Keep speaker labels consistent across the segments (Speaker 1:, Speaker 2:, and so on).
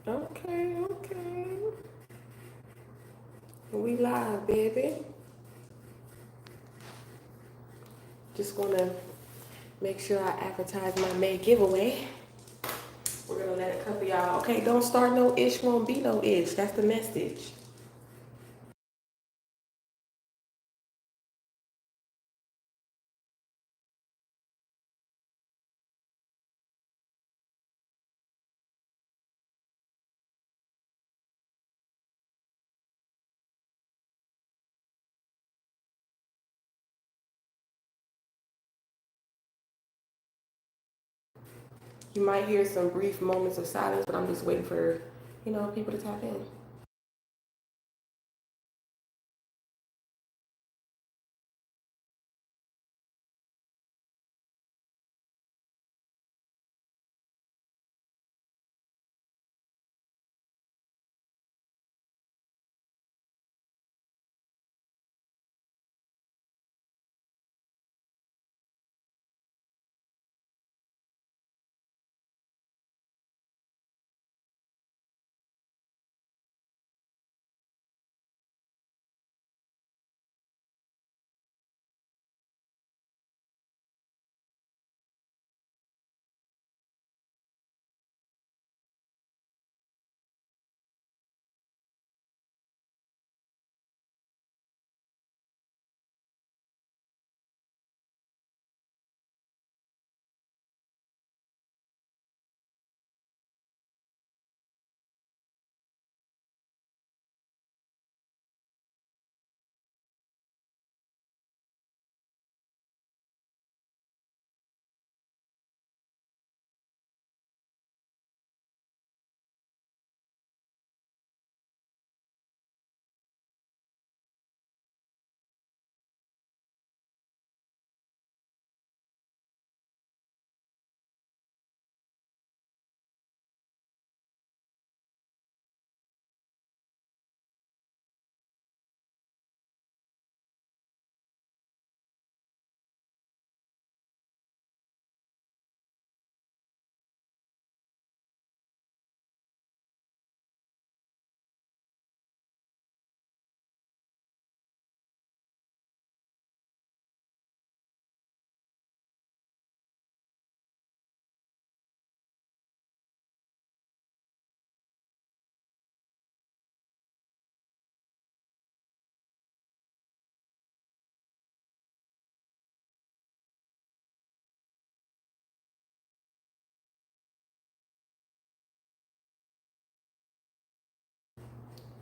Speaker 1: Okay, okay. We live, baby. Just gonna make sure I advertise my May giveaway. We're gonna let a couple y'all. Okay, don't start no ish, won't be no ish. That's the message. You might hear some brief moments of silence, but I'm just waiting for, people to tap in.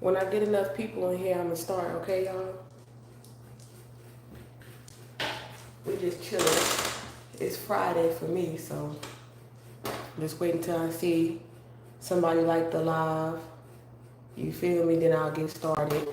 Speaker 1: When I get enough people in here, I'm gonna start. Okay, y'all. We just chilling. It's Friday for me, so just wait until I see somebody like the live. You feel me? Then I'll get started.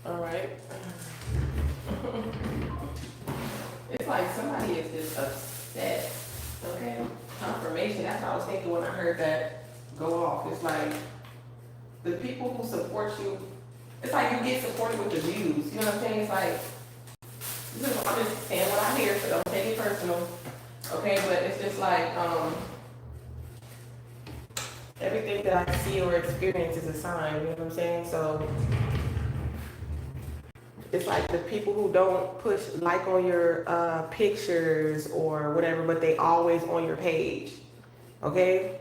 Speaker 1: All right. It's like somebody is just upset. Okay. Confirmation. That's what I was thinking when I heard that go off. It's like the people who support you. It's like you get supported with the views. You know what I'm saying? It's like I'm just saying what I hear, so don't take it personal. Okay, but it's just like everything that I see or experience is a sign. You know what I'm saying? So it's like the people who don't push like on your pictures or whatever, but they always on your page. Okay?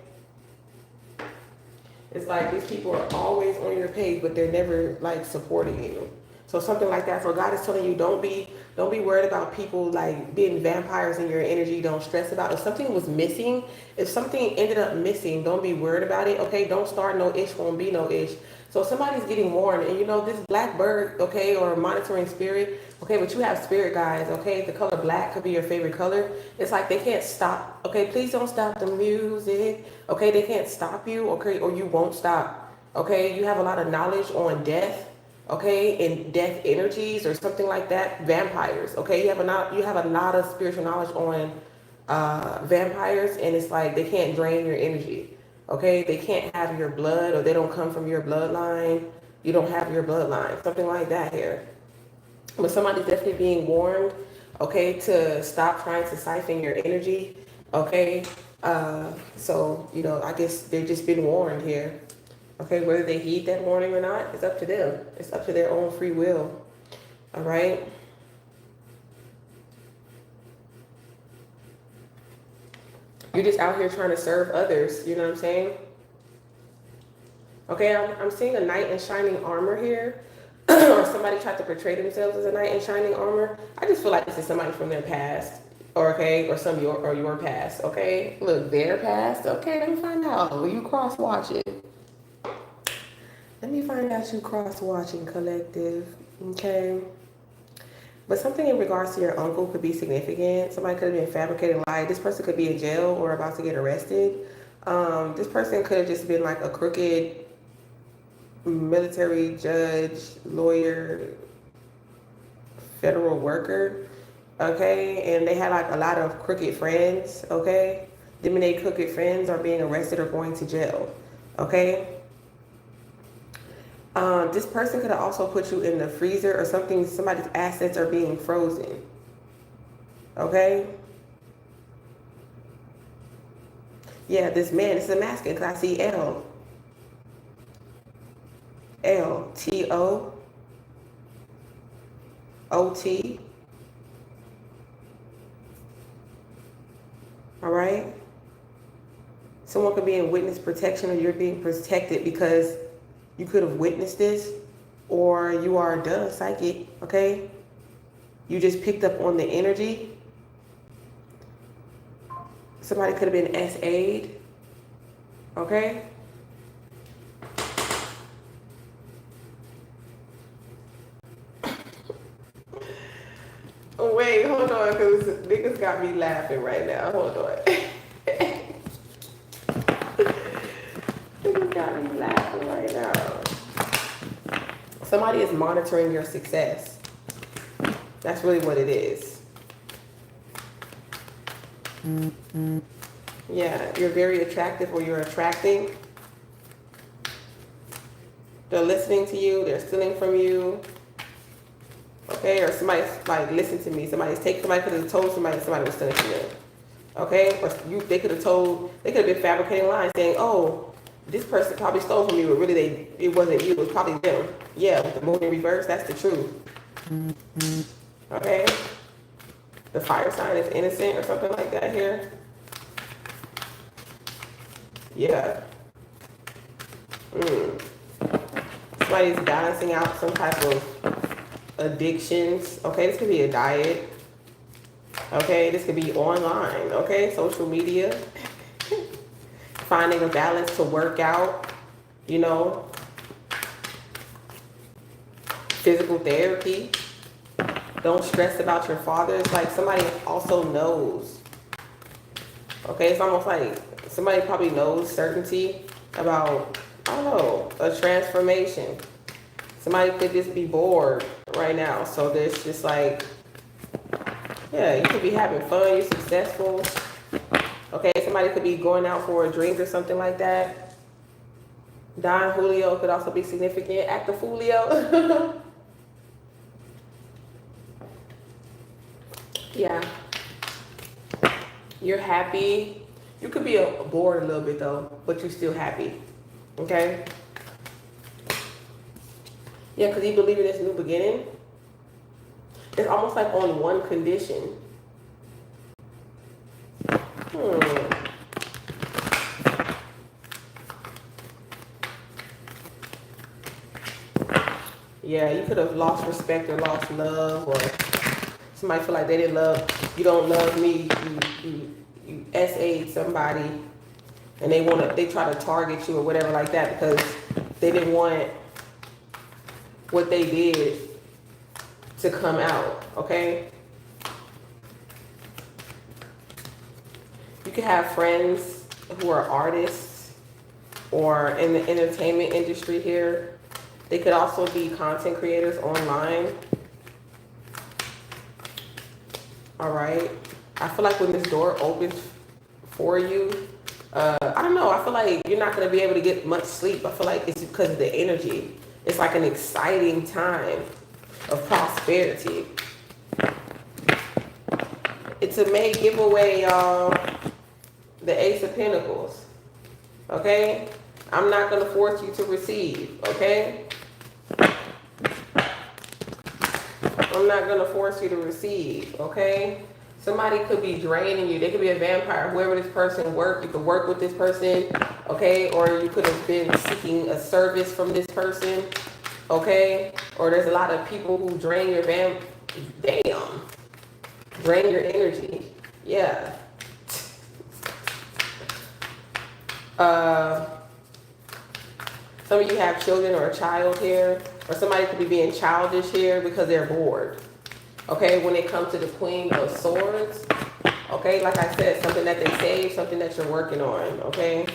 Speaker 1: It's like these people are always on your page, but they're never like supporting you. So something like that. So God is telling you, don't be worried about people like being vampires in your energy. Don't stress about it. If something was missing, if something ended up missing, don't be worried about it. Okay, don't start no ish, won't be no ish. So somebody's getting warned, and you know this black bird, okay, or monitoring spirit, okay, but you have spirit guides, okay. The color black could be your favorite color. It's like they can't stop, okay. Please don't stop the music, okay. They can't stop you, okay, or you won't stop, okay. You have a lot of knowledge on death, okay, and death energies or something like that. Vampires, okay. You have a lot of spiritual knowledge on vampires, and it's like they can't drain your energy. Okay, they can't have your blood, or they don't come from your bloodline. You don't have your bloodline, something like that here. But somebody's definitely being warned, okay, to stop trying to siphon your energy, okay. So you know, I guess they've just been warned here. Okay, whether they heed that warning or not, it's up to them. It's up to their own free will. All right. You're just out here trying to serve others. You know what I'm saying? Okay, I'm seeing a knight in shining armor here. Or somebody tried to portray themselves as a knight in shining armor. I just feel like this is somebody from their past. Or okay, or your past. Okay, look, their past. Okay, let me find out. Will you cross watch it? Let me find out you cross watching, collective. Okay. But something in regards to your uncle could be significant. Somebody could have been fabricating lie. This person could be in jail or about to get arrested. This person could have just been like a crooked military judge, lawyer, federal worker. Okay, and they had like a lot of crooked friends. Okay, them and they crooked friends are being arrested or going to jail. Okay. This person could have also put you in the freezer or something. Somebody's assets are being frozen. Okay. Yeah, this man, this is a masculine because I see L. L. T-O. O-T. All right. Someone could be in witness protection, or you're being protected because you could have witnessed this, or you are a psychic, okay? You just picked up on the energy. Somebody could have been SA'd, okay? Oh, wait, hold on, because niggas got me laughing right now. Hold on. Niggas got me laughing right now. Somebody is monitoring your success. That's really what it is. Yeah, you're very attractive, or you're attracting. They're listening to you. They're stealing from you. Okay, or somebody's like, listen to me. Somebody could have told somebody was stealing from them. Okay, or they could have been fabricating lies saying, oh, this person probably stole from you, but really it wasn't you, it was probably them. Yeah, with the moon in reverse, that's the truth. Okay? The fire sign is innocent or something like that here. Yeah. Somebody's balancing out some type of addictions. Okay, this could be a diet. Okay, this could be online. Okay, social media. Finding a balance to work out, you know, physical therapy. Don't stress about your father. It's like somebody also knows. Okay, it's almost like somebody probably knows certainty about, I don't know, a transformation. Somebody could just be bored right now. So there's just like, yeah, you could be having fun, you're successful. Okay, somebody could be going out for a drink or something like that. Don Julio could also be significant. Actor Julio. Yeah. You're happy. You could be bored a little bit though, but you're still happy. Okay? Yeah, because you believe in this new beginning. It's almost like on one condition. Yeah, you could have lost respect or lost love, or somebody feel like they didn't love, you don't love me, you SA'd somebody, and they try to target you or whatever like that because they didn't want what they did to come out, okay? You can have friends who are artists or in the entertainment industry here. They could also be content creators online. All right. I feel like when this door opens for you, I don't know. I feel like you're not going to be able to get much sleep. I feel like it's because of the energy. It's like an exciting time of prosperity. It's a May giveaway, y'all. The Ace of Pentacles. Okay? I'm not going to force you to receive. Okay? I'm not going to force you to receive. Okay? Somebody could be draining you. They could be a vampire. Whoever this person worked, you could work with this person, okay? Or you could have been seeking a service from this person, okay? Or there's a lot of people who drain your drain your energy. Yeah. Some of you have children or a child here, or somebody could be being childish here because they're bored. Okay, when it comes to the Queen of Swords, okay, like I said, something that they saved, something that you're working on, okay?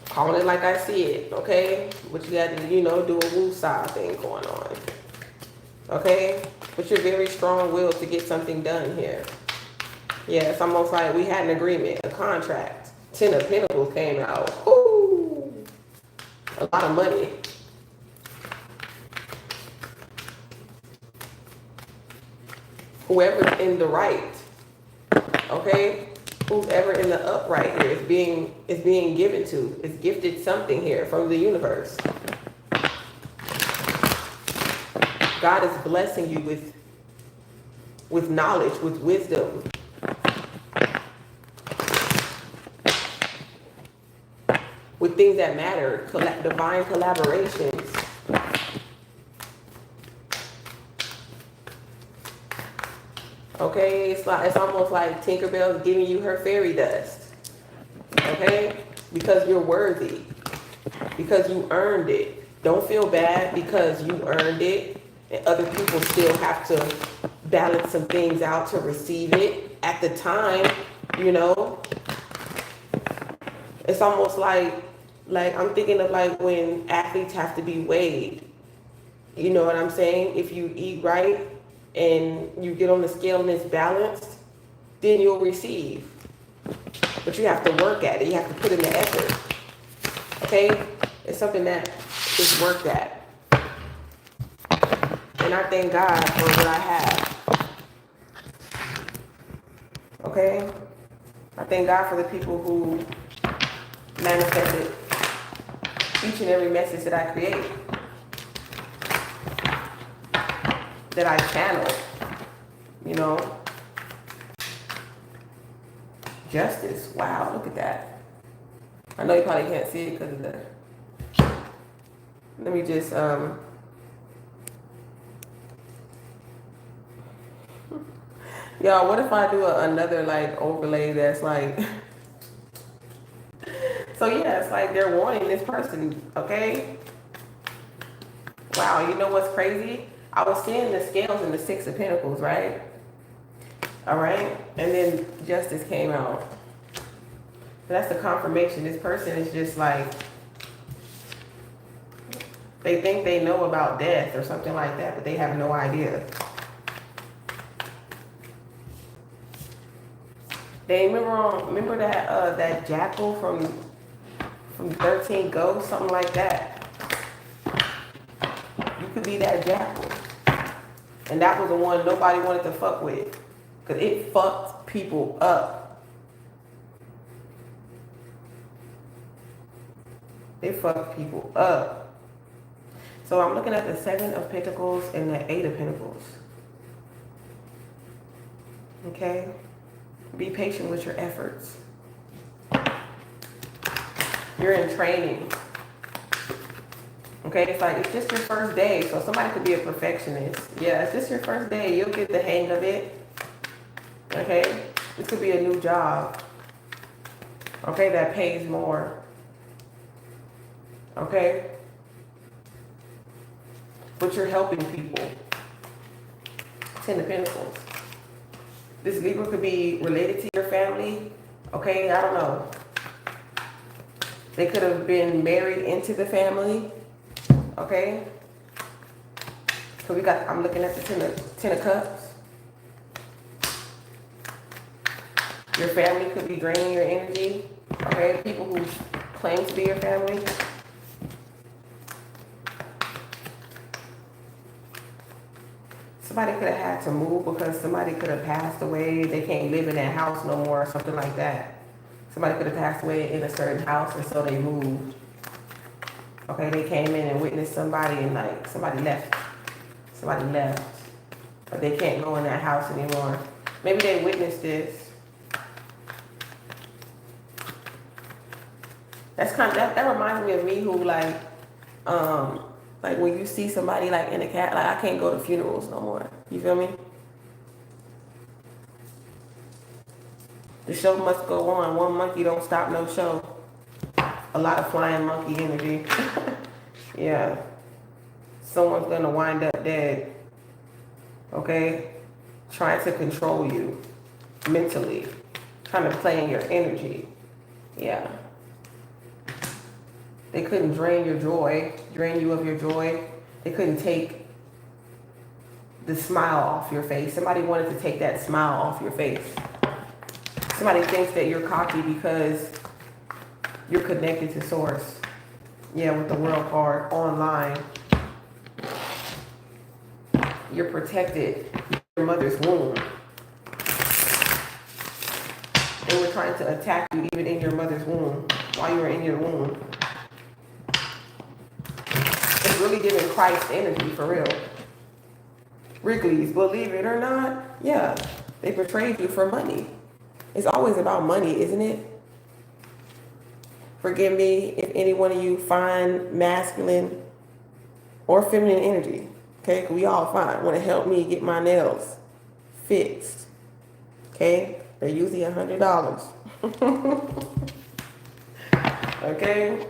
Speaker 1: Calling it like I see it, okay? But you got to, do a woo-saw thing going on, okay? But you're very strong-willed to get something done here. Yeah, it's almost like we had an agreement, a contract. 10 of Pentacles came out. Ooh, a lot of money. Whoever's in the right, okay? Who's ever in the upright here is being given to, is gifted something here from the universe. God is blessing you with knowledge, with wisdom. With things that matter, divine collaborations. Okay, it's almost like Tinkerbell's giving you her fairy dust. Okay? Because you're worthy. Because you earned it. Don't feel bad because you earned it and other people still have to balance some things out to receive it at the time, It's almost like I'm thinking of like when athletes have to be weighed. You know what I'm saying? If you eat right, and you get on the scale and it's balanced, then you'll receive. But you have to work at it. You have to put in the effort. Okay? It's something that is worked at. And I thank God for what I have. Okay? I thank God for the people who manifested each and every message that I create. That I channel, Justice. Wow, look at that. I know you probably can't see it because of the. Let me just y'all. What if I do another like overlay that's like? So yeah, it's like they're warning this person. Okay. Wow, you know what's crazy? I was seeing the scales in the Six of Pentacles, right? All right? And then Justice came out. That's the confirmation. This person is just like, they think they know about death or something like that, but they have no idea. They remember that that jackal from 13 Ghosts, something like that. You could be that jackal. And that was the one nobody wanted to fuck with. Because it fucked people up. It fucked people up. So I'm looking at the 7 of Pentacles and the 8 of Pentacles. Okay? Be patient with your efforts. You're in training. Okay, it's like, it's just your first day. So somebody could be a perfectionist. Yeah, it's just your first day. You'll get the hang of it. Okay, this could be a new job. Okay, that pays more. Okay. but you're helping people. Ten of Pentacles. This Libra could be related to your family. Okay, I don't know. They could have been married into the family. Okay. So I'm looking at the Ten of Cups. Your family could be draining your energy. Okay, people who claim to be your family. Somebody could have had to move because somebody could have passed away. They can't live in that house no more or something like that. Somebody could have passed away in a certain house and so they moved. Okay, they came in and witnessed somebody and like somebody left. Somebody left. But they can't go in that house anymore. Maybe they witnessed this. That's kind of, that reminds me of me who like when you see somebody like in a cat, like I can't go to funerals no more. You feel me? The show must go on. One monkey don't stop no show. A lot of flying monkey energy. Yeah. Someone's gonna wind up dead. Okay? Trying to control you mentally. Trying to play in your energy. Yeah. They couldn't drain your joy, drain you of your joy. They couldn't take the smile off your face. Somebody wanted to take that smile off your face. Somebody thinks that you're cocky because you're connected to source. Yeah, with the World card online. You're protected in your mother's womb. They were trying to attack you even in your mother's womb, while you were in your womb. It's really giving Christ energy, for real. Wrigley's, believe it or not, yeah, they betrayed you for money. It's always about money, isn't it? Forgive me if any one of you find masculine or feminine energy. Okay, we all find want to help me get my nails fixed. Okay, they're usually $100. Okay,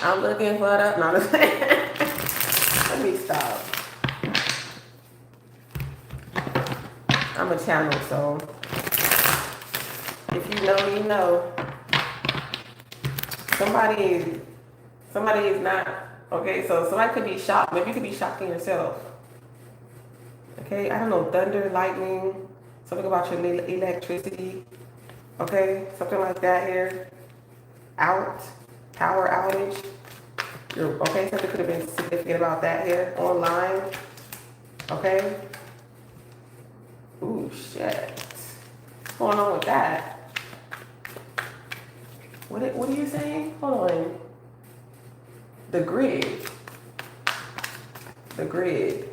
Speaker 1: I'm looking for that. No, let me stop. I'm a channel, so if you know, you know. Somebody is not, okay, so somebody could be shocked. Maybe you could be shocking yourself. Okay, I don't know, thunder, lightning, something about your electricity. Okay, something like that here. Power outage. Okay, something could have been significant about that here. Online. Okay. Ooh, shit. What's going on with that? What are you saying? Hold on. The grid. The grid.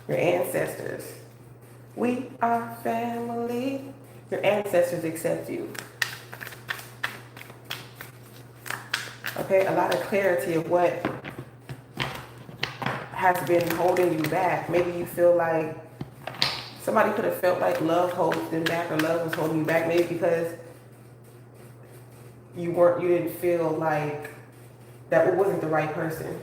Speaker 1: Your ancestors. We are family. Your ancestors accept you. Okay, a lot of clarity of what has been holding you back. Maybe you feel like somebody could have felt like love holds them back, or love was holding you back, maybe because you didn't feel like that it wasn't the right person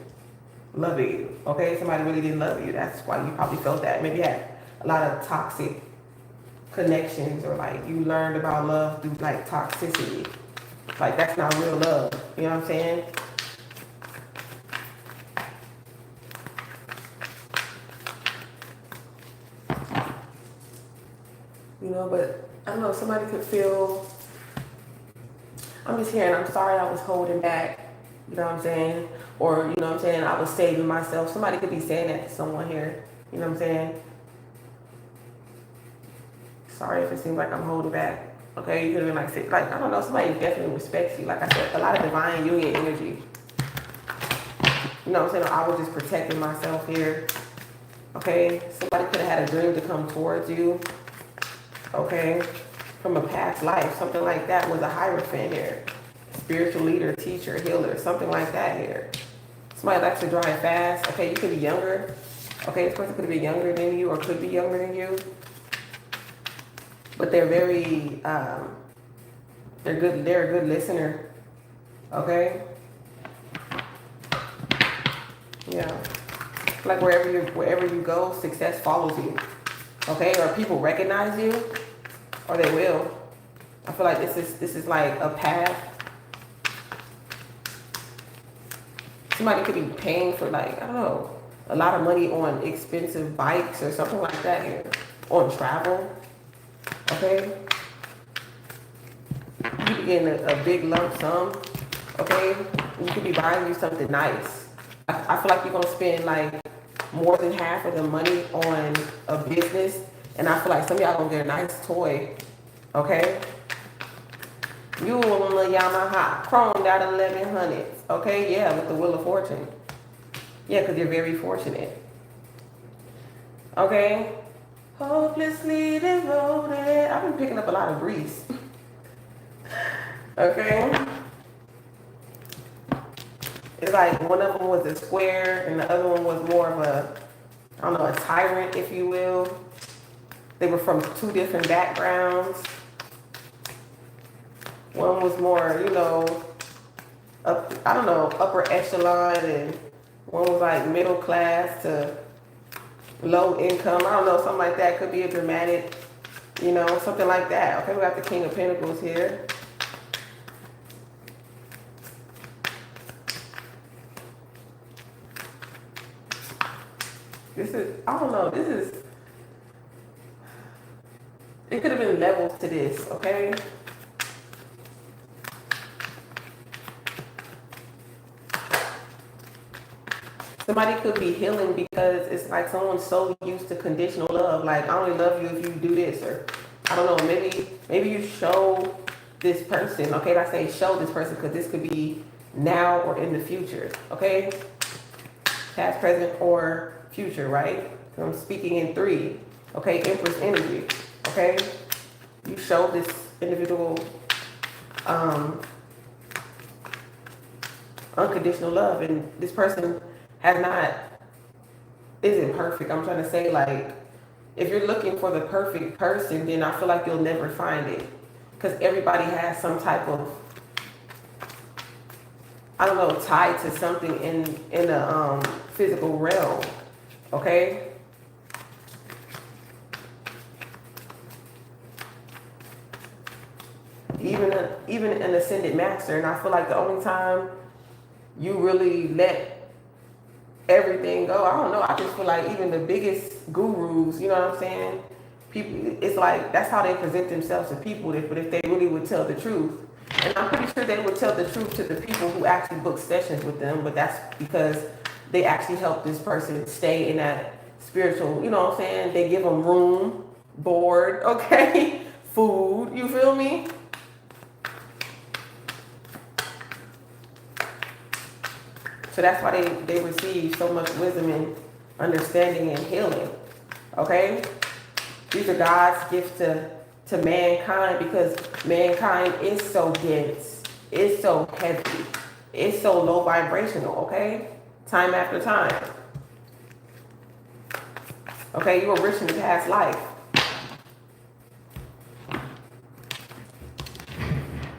Speaker 1: loving you. Okay, somebody really didn't love you. That's why you probably felt that. Maybe you had a lot of toxic connections, or like you learned about love through like toxicity. Like that's not real love. You know what I'm saying? You know, but I don't know, somebody could feel, I'm just hearing, I'm sorry I was holding back, you know what I'm saying? Or, you know what I'm saying, I was saving myself. Somebody could be saying that to someone here, you know what I'm saying? Sorry if it seems like I'm holding back. Okay, you could have been like, I don't know, somebody definitely respects you. Like I said, a lot of divine union energy. You know what I'm saying? I was just protecting myself here. Okay, somebody could have had a dream to come towards you. Okay, from a past life, something like that, was a Hierophant here. Spiritual leader, teacher, healer, something like that here. Somebody likes to drive fast. Okay, you could be younger. Okay, this person could be younger than you or could be younger than you. But they're very, they're a good listener. Okay? Yeah. Like wherever you go, success follows you. Okay? Or people recognize you, or they will. I feel like this is like a path. Somebody could be paying for, like, I don't know, a lot of money on expensive bikes or something like that here. On travel. Okay? You could be getting a big lump sum. Okay? You could be buying you something nice. I feel like you're gonna spend like more than half of the money on a business, and I feel like some of y'all gonna get a nice toy. Okay? You on a Yamaha, chromed out 1100s. Okay, yeah, with the Wheel of Fortune. Yeah, because you're very fortunate. Okay? Hopelessly devoted. I've been picking up a lot of grease. Okay? It's like one of them was a square and the other one was more of a, I don't know, a tyrant, if you will. They were from two different backgrounds. One was more, I don't know, upper echelon, and one was like middle class to low income. I don't know, something like that. Could be a dramatic, something like that. Okay, we got the King of Pentacles here. I don't know, it could have been levels to this, okay? Somebody could be healing because it's like someone's so used to conditional love. Like, I only love you if you do this, or I don't know, maybe you show this person, okay? I say show this person because this could be now or in the future, okay? Past, present, or future, right? I'm speaking in 3, okay? Empress energy, okay? You show this individual unconditional love, and this person isn't perfect. I'm trying to say, like, if you're looking for the perfect person, then I feel like you'll never find it, because everybody has some type of, I don't know, tied to something in the physical realm. Okay. Even an ascended master, and I feel like the only time you really let everything go, I don't know, I just feel like even the biggest gurus, you know what I'm saying? People, it's like that's how they present themselves to people. But if they really would tell the truth, and I'm pretty sure they would tell the truth to the people who actually book sessions with them, but that's because they actually help this person stay in that spiritual, you know what I'm saying? They give them room, board, okay, food, you feel me? So that's why they receive so much wisdom and understanding and healing, okay? These are God's gift to mankind, because mankind is so dense, it's so heavy, it's so low vibrational, okay? Time after time. Okay, you were rich in the past life.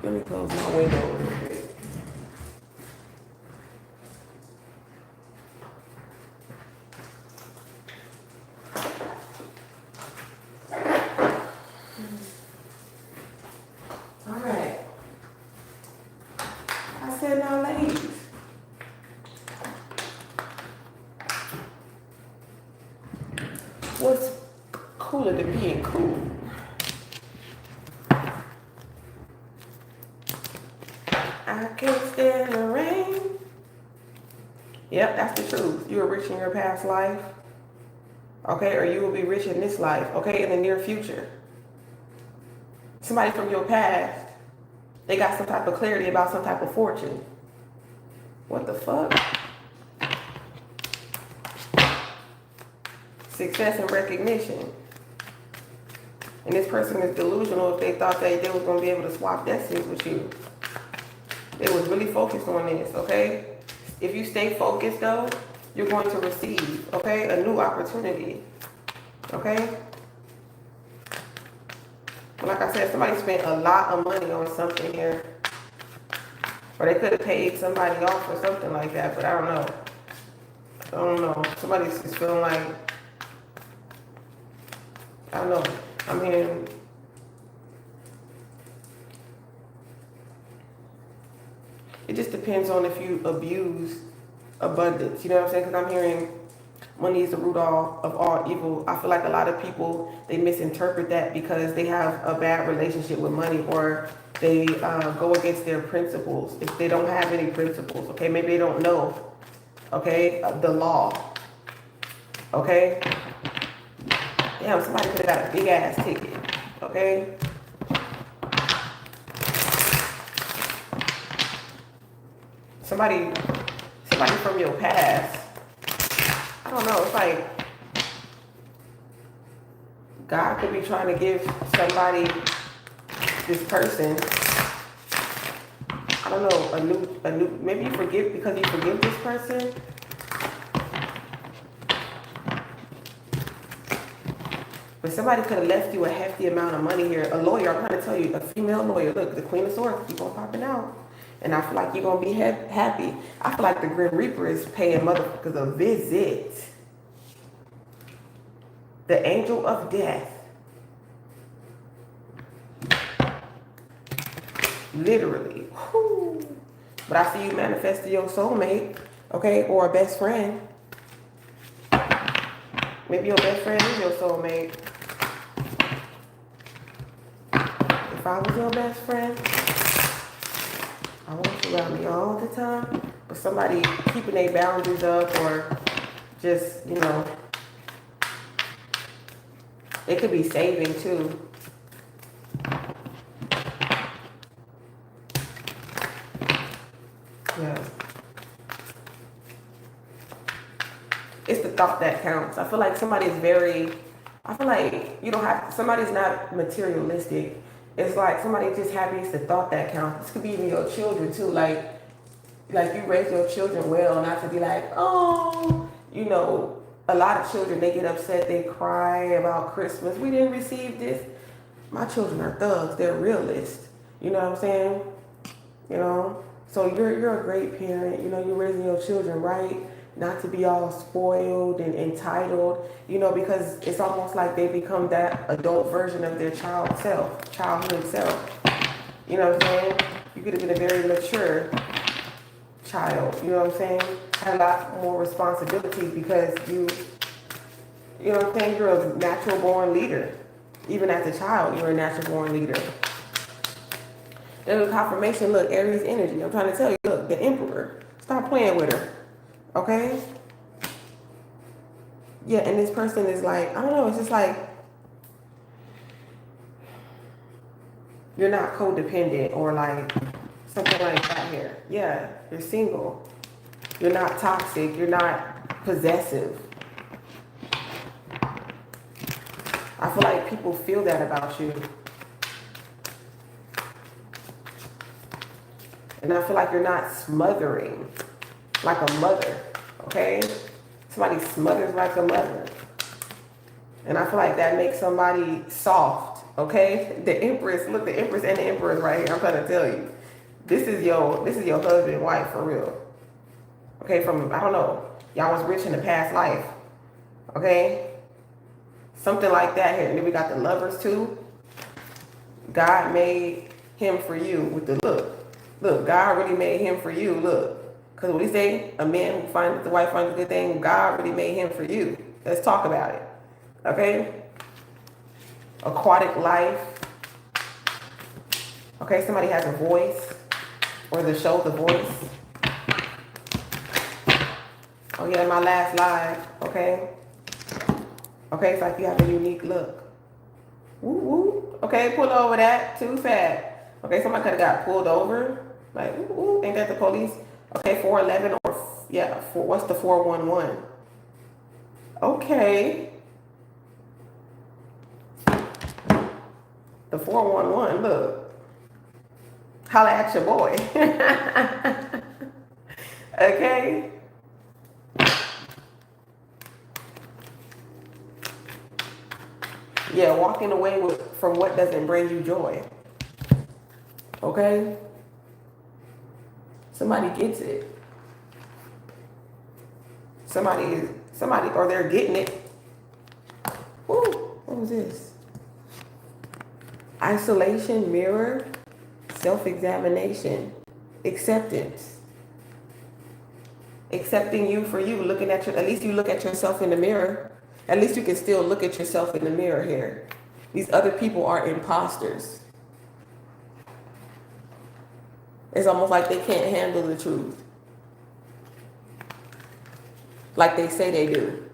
Speaker 1: Let me close my window real quick. All right. I said now, ladies. What's cooler than being cool? I can't stand the rain. Yep, that's the truth. You were rich in your past life, okay? Or you will be rich in this life, okay? In the near future. Somebody from your past, they got some type of clarity about some type of fortune. What the fuck? Success and recognition. And this person is delusional if they thought they was going to be able to swap destinies with you. They was really focused on this, okay? If you stay focused, though, you're going to receive, okay, a new opportunity, okay? Like I said, somebody spent a lot of money on something here. Or they could have paid somebody off or something like that, but I don't know. I don't know. Somebody's just feeling like, I don't know. I mean, it just depends on if you abuse abundance. You know what I'm saying? Because I'm hearing money is the root of all evil. I feel like a lot of people, they misinterpret that because they have a bad relationship with money, or they go against their principles. If they don't have any principles, okay, maybe they don't know, okay, the law, okay. Damn, somebody could have got a big ass ticket, okay. Somebody from your past. I don't know. It's like God could be trying to give somebody, this person, I don't know, a new. Maybe you forgive because you forgive this person. But somebody could have left you a hefty amount of money here. A lawyer, I'm trying to tell you, a female lawyer. Look, the Queen of Swords keep on popping out. And I feel like you're going to be happy. I feel like the Grim Reaper is paying motherfuckers a visit. The Angel of Death. Literally. Whew. But I see you manifesting your soulmate, okay, or a best friend. Maybe your best friend is your soulmate. If I was your best friend, I want you around me all the time. But somebody keeping their boundaries up, or just, you know, it could be saving too. Yeah. It's the thought that counts. I feel like somebody's I feel like you don't have, somebody's not materialistic. It's like somebody just happy. It's the thought that counts. This could be even your children too. Like you raise your children well, not to be like, oh, you know, a lot of children, they get upset, they cry about Christmas. We didn't receive this. My children are thugs. They're realists. You know what I'm saying? You know? So you're a great parent. You know, you're raising your children right, not to be all spoiled and entitled, you know, because it's almost like they become that adult version of their childhood self. You know what I'm saying? You could have been a very mature child, you know what I'm saying? Had a lot more responsibilities because you know what I'm saying? You're a natural born leader. Even as a child, you're a natural born leader. There's a confirmation, look, Aries energy. I'm trying to tell you, look, the Emperor. Stop playing with her. Okay? Yeah, and this person is like, I don't know, it's just like, you're not codependent or like something like that here. Yeah, you're single. You're not toxic. You're not possessive. I feel like people feel that about you. And I feel like you're not smothering like a mother, okay? Somebody smothers like a mother. And I feel like that makes somebody soft, okay? The Empress, look, the Empress and the Emperor is right here. I'm trying to tell you. This is your husband, wife, for real. Okay, from, I don't know, y'all was rich in the past life, okay? Something like that here. And then we got the Lovers too. God made him for you with the look. Look, God really made him for you, look. Because what he say, a man who finds the wife finds a good thing, God really made him for you. Let's talk about it, okay? Aquatic life. Okay, somebody has a voice, or the show The Voice. Oh yeah, my last live, okay? Okay, it's like you have a unique look. Woo woo. Okay, pull over that, too fat. Okay, somebody could have got pulled over. Like, woo woo, ain't that the police? Okay, 411 or, yeah, what's the 411? Okay. The 411, look. Holla at your boy. Okay. Yeah, walking away from what doesn't bring you joy. Okay? Somebody gets it. Somebody, or they're getting it. Woo, what was this? Isolation, mirror, self-examination, acceptance. Accepting you for you, looking at at least you look at yourself in the mirror. At least you can still look at yourself in the mirror here. These other people are imposters. It's almost like they can't handle the truth. Like they say they do.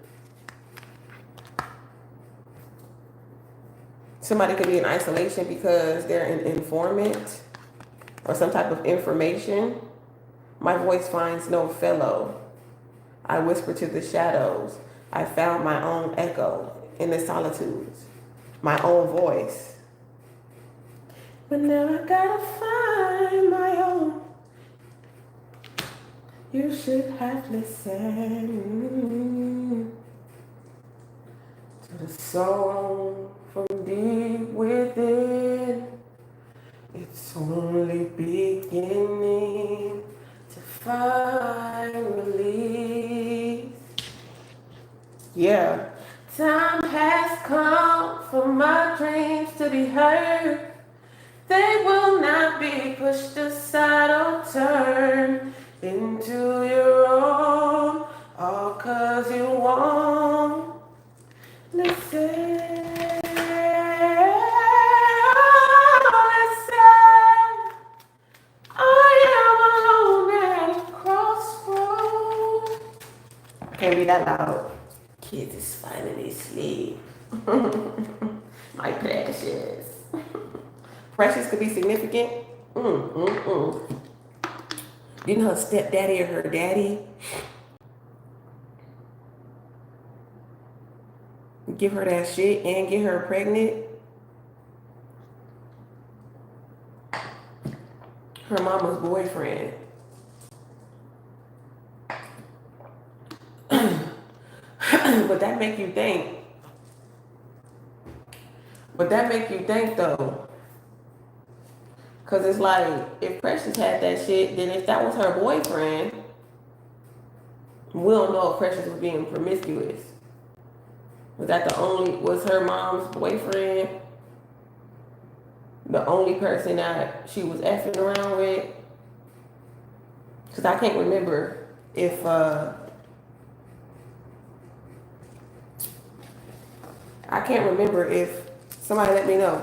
Speaker 1: Somebody could be in isolation because they're an informant or some type of information. My voice finds no fellow. I whisper to the shadows. I found my own echo in the solitudes, my own voice. But now I gotta find my own. You should have listened to the song from deep within. It's only beginning to find release. Yeah. Time has come for my dreams to be heard. They will not be pushed aside or turned into your own, all 'cause you won't listen. Can't be that loud. Kids is finally asleep. My precious. Precious could be significant. Didn't her stepdaddy or her daddy give her that shit and get her pregnant? Her mama's boyfriend. But that make you think. Though. Because it's like, if Precious had that shit, then if that was her boyfriend, we don't know if Precious was being promiscuous. Was her mom's boyfriend the only person that she was effing around with? Because I can't remember if, somebody let me know.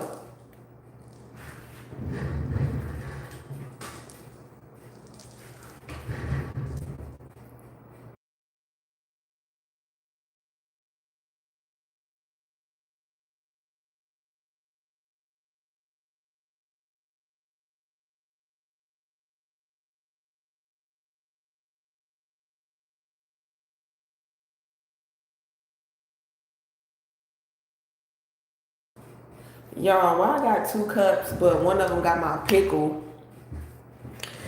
Speaker 1: Y'all, why I got 2 cups, but one of them got my pickle.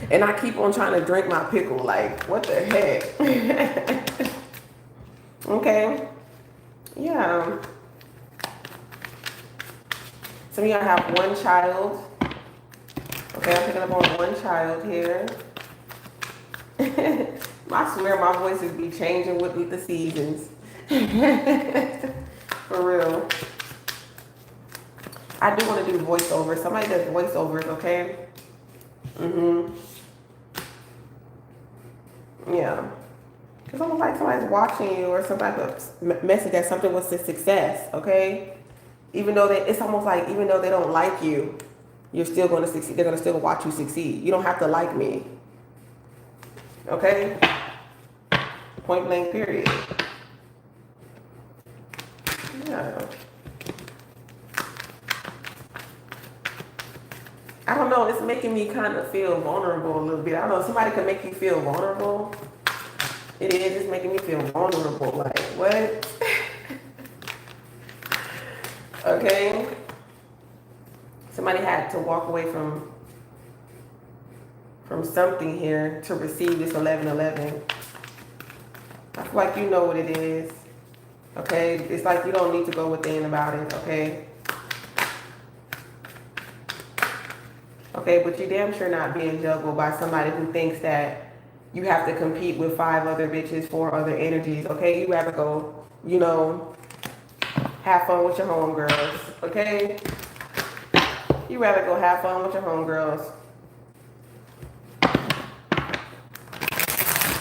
Speaker 1: And I keep on trying to drink my pickle. Like, what the heck? Okay. Yeah. Some of y'all have one child. Okay, I'm picking up on one child here. I swear my voices be changing with the seasons. For real. I do want to do voiceovers. Somebody does voiceovers, okay? Yeah. It's almost like somebody's watching you or some type of message that something was a success, okay? Even though it's almost like even though they don't like you, you're still going to succeed. They're going to still watch you succeed. You don't have to like me. Okay? Point blank, period. Yeah. I don't know, it's making me kind of feel vulnerable a little bit. I don't know, somebody could make you feel vulnerable. It is, it's making me feel vulnerable. Like, what? Okay? Somebody had to walk away from something here to receive this 1111. I feel like you know what it is. Okay? It's like you don't need to go within about it, okay? Okay, but you're damn sure not being juggled by somebody who thinks that you have to compete with 5 other bitches, 4 other energies, okay? You rather go, you know, have fun with your homegirls, okay? You rather go have fun with your homegirls.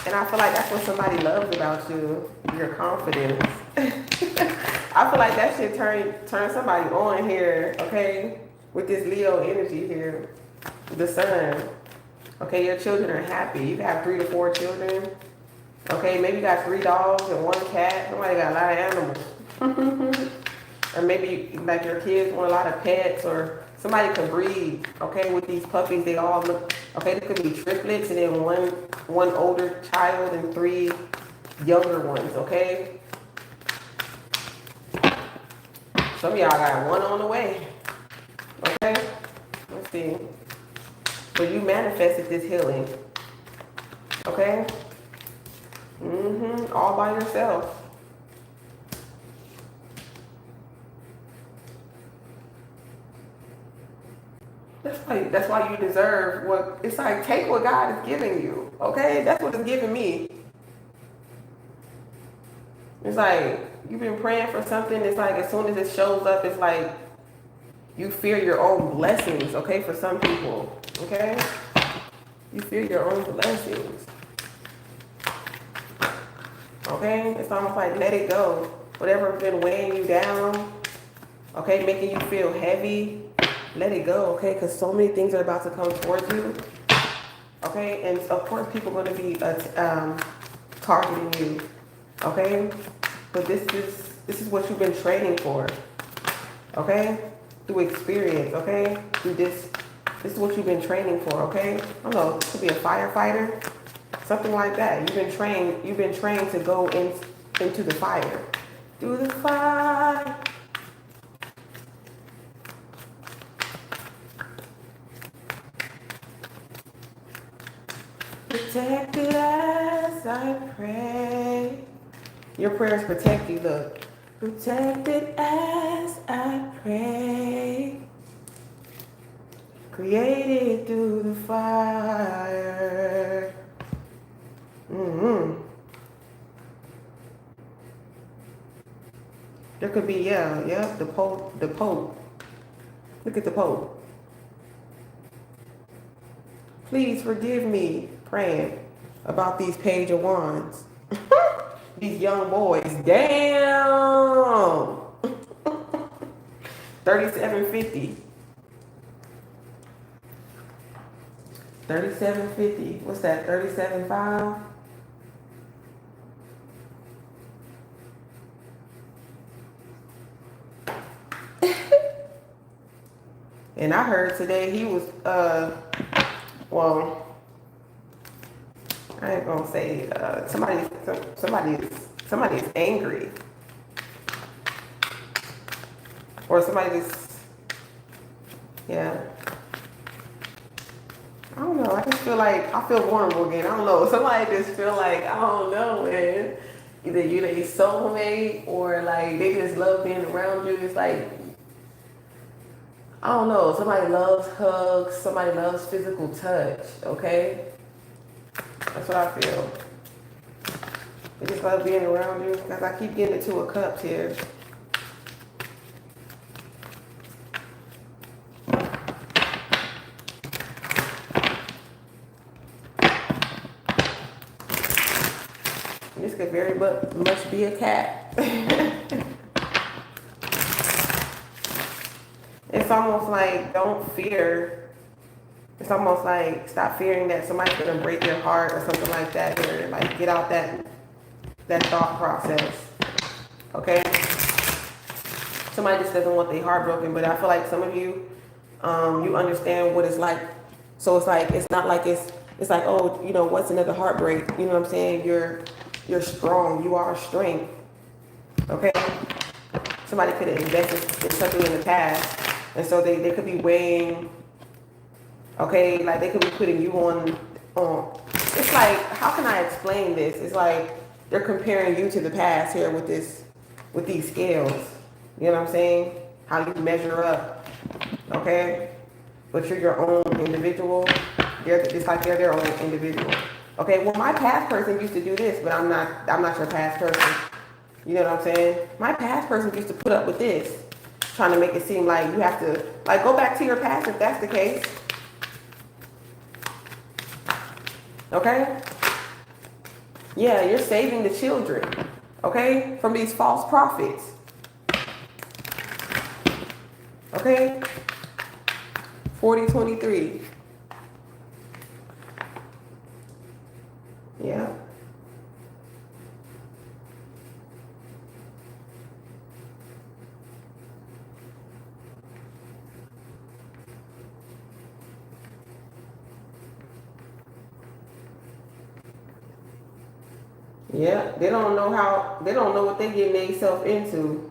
Speaker 1: And I feel like that's what somebody loves about you, your confidence. I feel like that should turn somebody on here, okay? With this Leo energy here, the sun. Okay, your children are happy. You have 3 to 4 children. Okay, maybe you got 3 dogs and 1 cat. Somebody got a lot of animals. Or maybe like your kids want a lot of pets, or somebody could breed, okay, with these puppies. They all look, okay, they could be triplets and then one older child and 3 younger ones, okay? Some of y'all got 1 on the way, okay? Let's see. So you manifested this healing, okay? All by yourself. That's why you deserve what, it's like, take what God is giving you, okay? That's what it's giving me. It's like, you've been praying for something, it's like, as soon as it shows up, it's like, you fear your own blessings, okay, for some people, okay? You fear your own blessings. Okay? It's almost like, let it go. Whatever's been weighing you down, okay, making you feel heavy, let it go, okay? Because so many things are about to come towards you, okay? And of course, people are going to be targeting you, okay? But this is what you've been training for, okay? Through experience, okay? Through this is what you've been training for, okay? I don't know, it could be a firefighter, something like that. You've been trained to go into the fire. Through the fire. Protected as I pray. Your prayers protect you, look. Protected as I pray. Created through the fire. There could be, yeah, the Pope. Look at the Pope. Please forgive me praying about these Page of Wands. These young boys. Damn. 3750. 3750. What's that? 37.5? And I heard today he was well, I ain't gonna say somebody is angry, or somebody's, yeah. I don't know. I just feel like I feel vulnerable again. I don't know. Somebody just feel like, I don't know, man. Either you they soulmate, or like they just love being around you. It's like, I don't know. Somebody loves hugs. Somebody loves physical touch. Okay, that's what I feel. They just love being around you. Because I keep getting the 2 of Cups here. This could very much be a cat. It's almost like, don't fear. It's almost like, stop fearing that somebody's gonna break your heart or something like that. Or like, get out that thought process. Okay? Somebody just doesn't want their heart broken, but I feel like some of you, you understand what it's like. So it's like, it's not like it's like, oh, you know, what's another heartbreak? You know what I'm saying? You're strong. You are strength. Okay? Somebody could have invested in something in the past. And so they could be weighing, okay, like they could be putting you on. It's like, how can I explain this? It's like they're comparing you to the past here with these scales. You know what I'm saying? How you measure up, okay? But you're your own individual. It's like they're their own individual. Okay, well, my past person used to do this, but I'm not your past person. You know what I'm saying? My past person used to put up with this, trying to make it seem like you have to, like, go back to your past if that's the case. Okay? Yeah, you're saving the children, okay, from these false prophets. Okay? 4023. Yeah. Yeah, they don't know what they getting themselves into.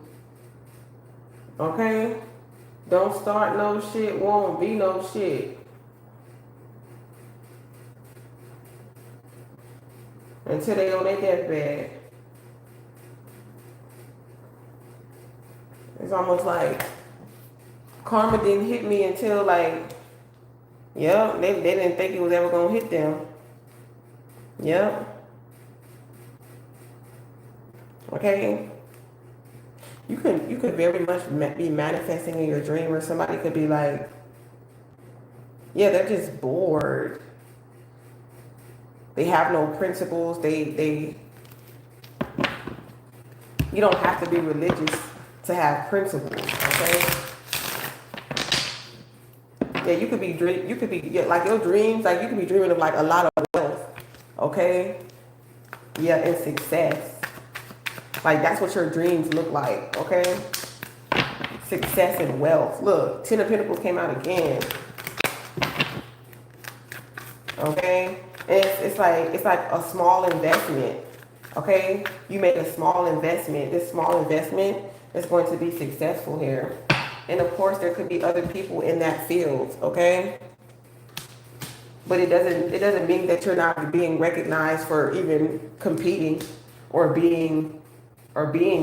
Speaker 1: Okay? Don't start no shit, won't be no shit. Until they on their deathbed. It's almost like karma didn't hit me until like, yeah, they didn't think it was ever gonna hit them. Yep. Okay. You could very much be manifesting in your dream, or somebody could be like, yeah, they're just bored. They have no principles. They you don't have to be religious to have principles. Okay. Yeah, you could be yeah, like your dreams, like you could be dreaming of like a lot of wealth. Okay. Yeah, and success. Like that's what your dreams look like. Okay. Success and wealth. Look, Ten of Pentacles came out again. Okay, and it's like a small investment. Okay, you make a small investment. This small investment is going to be successful here, and of course there could be other people in that field. Okay, but it doesn't mean that you're not being recognized for even competing or being